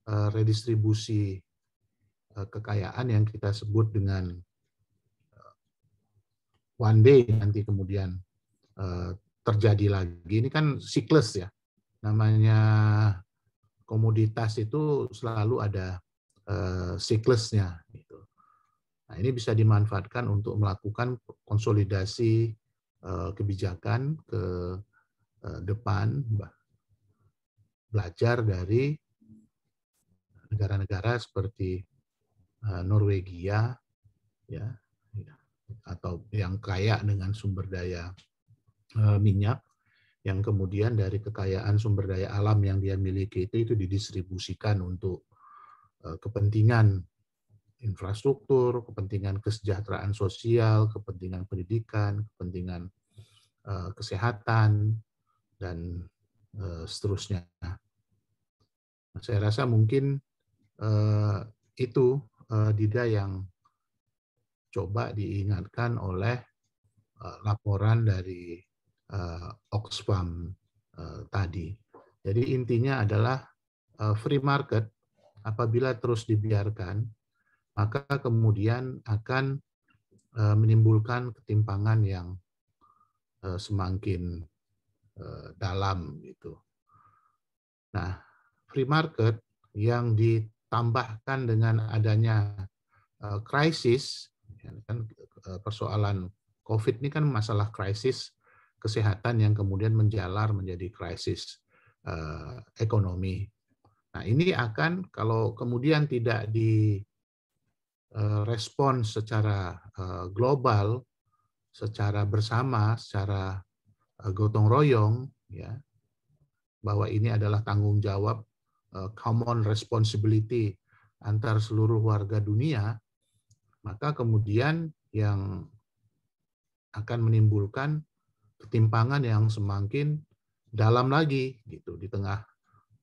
redistribusi kekayaan yang kita sebut dengan one day nanti kemudian terjadi lagi. Ini kan siklus ya. Namanya komoditas itu selalu ada siklusnya. Gitu. Nah, ini bisa dimanfaatkan untuk melakukan konsolidasi kebijakan ke depan, belajar dari negara-negara seperti Norwegia, ya, atau yang kaya dengan sumber daya minyak, yang kemudian dari kekayaan sumber daya alam yang dia miliki itu didistribusikan untuk kepentingan infrastruktur, kepentingan kesejahteraan sosial, kepentingan pendidikan, kepentingan kesehatan, dan seterusnya. Nah, saya rasa mungkin itu Dida yang coba diingatkan oleh laporan dari Oxfam tadi. Jadi intinya adalah free market apabila terus dibiarkan, maka kemudian akan menimbulkan ketimpangan yang semakin dalam gitu. Nah, free market yang ditambahkan dengan adanya krisis, kan persoalan COVID ini kan masalah krisis kesehatan yang kemudian menjalar menjadi krisis ekonomi. Nah, ini akan kalau kemudian tidak direspon secara global, secara bersama, secara gotong royong, ya, bahwa ini adalah tanggung jawab common responsibility antar seluruh warga dunia, maka kemudian yang akan menimbulkan ketimpangan yang semakin dalam lagi gitu. Di tengah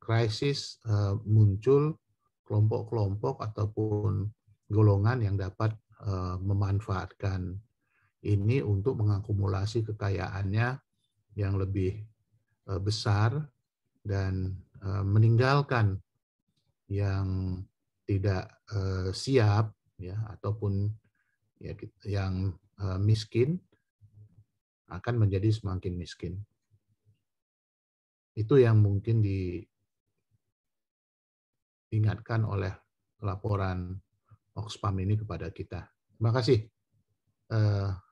krisis muncul kelompok-kelompok ataupun golongan yang dapat memanfaatkan ini untuk mengakumulasi kekayaannya yang lebih besar dan meninggalkan yang tidak siap ya, ataupun ya, yang miskin akan menjadi semakin miskin. Itu yang mungkin diingatkan oleh laporan Oxfam ini kepada kita. Terima kasih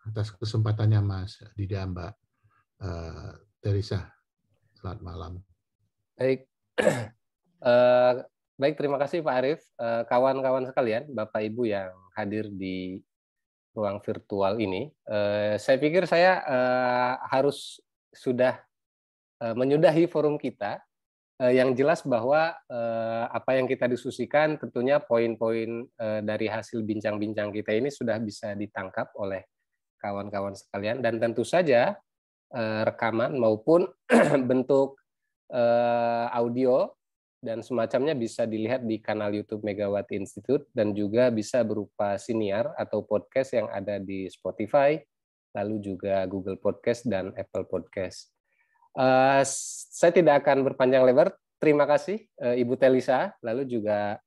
atas kesempatannya Mas Dida, Mbak Teresa. Selamat malam. Baik. Baik, terima kasih Pak Arief. Kawan-kawan sekalian, Bapak Ibu yang hadir di ruang virtual ini, saya pikir saya harus sudah menyudahi forum kita. Yang jelas bahwa apa yang kita diskusikan tentunya poin-poin dari hasil bincang-bincang kita ini sudah bisa ditangkap oleh kawan-kawan sekalian, dan tentu saja rekaman maupun bentuk audio dan semacamnya bisa dilihat di kanal YouTube Megawati Institute, dan juga bisa berupa siniar atau podcast yang ada di Spotify, lalu juga Google Podcast dan Apple Podcast. Saya tidak akan berpanjang lebar. Terima kasih Ibu Telisa, lalu juga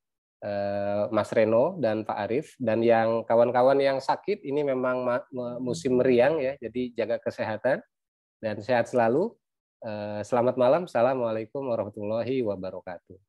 Mas Reno dan Pak Arief, dan yang kawan-kawan yang sakit ini memang musim meriang ya, jadi jaga kesehatan dan sehat selalu. Selamat malam. Assalamualaikum warahmatullahi wabarakatuh.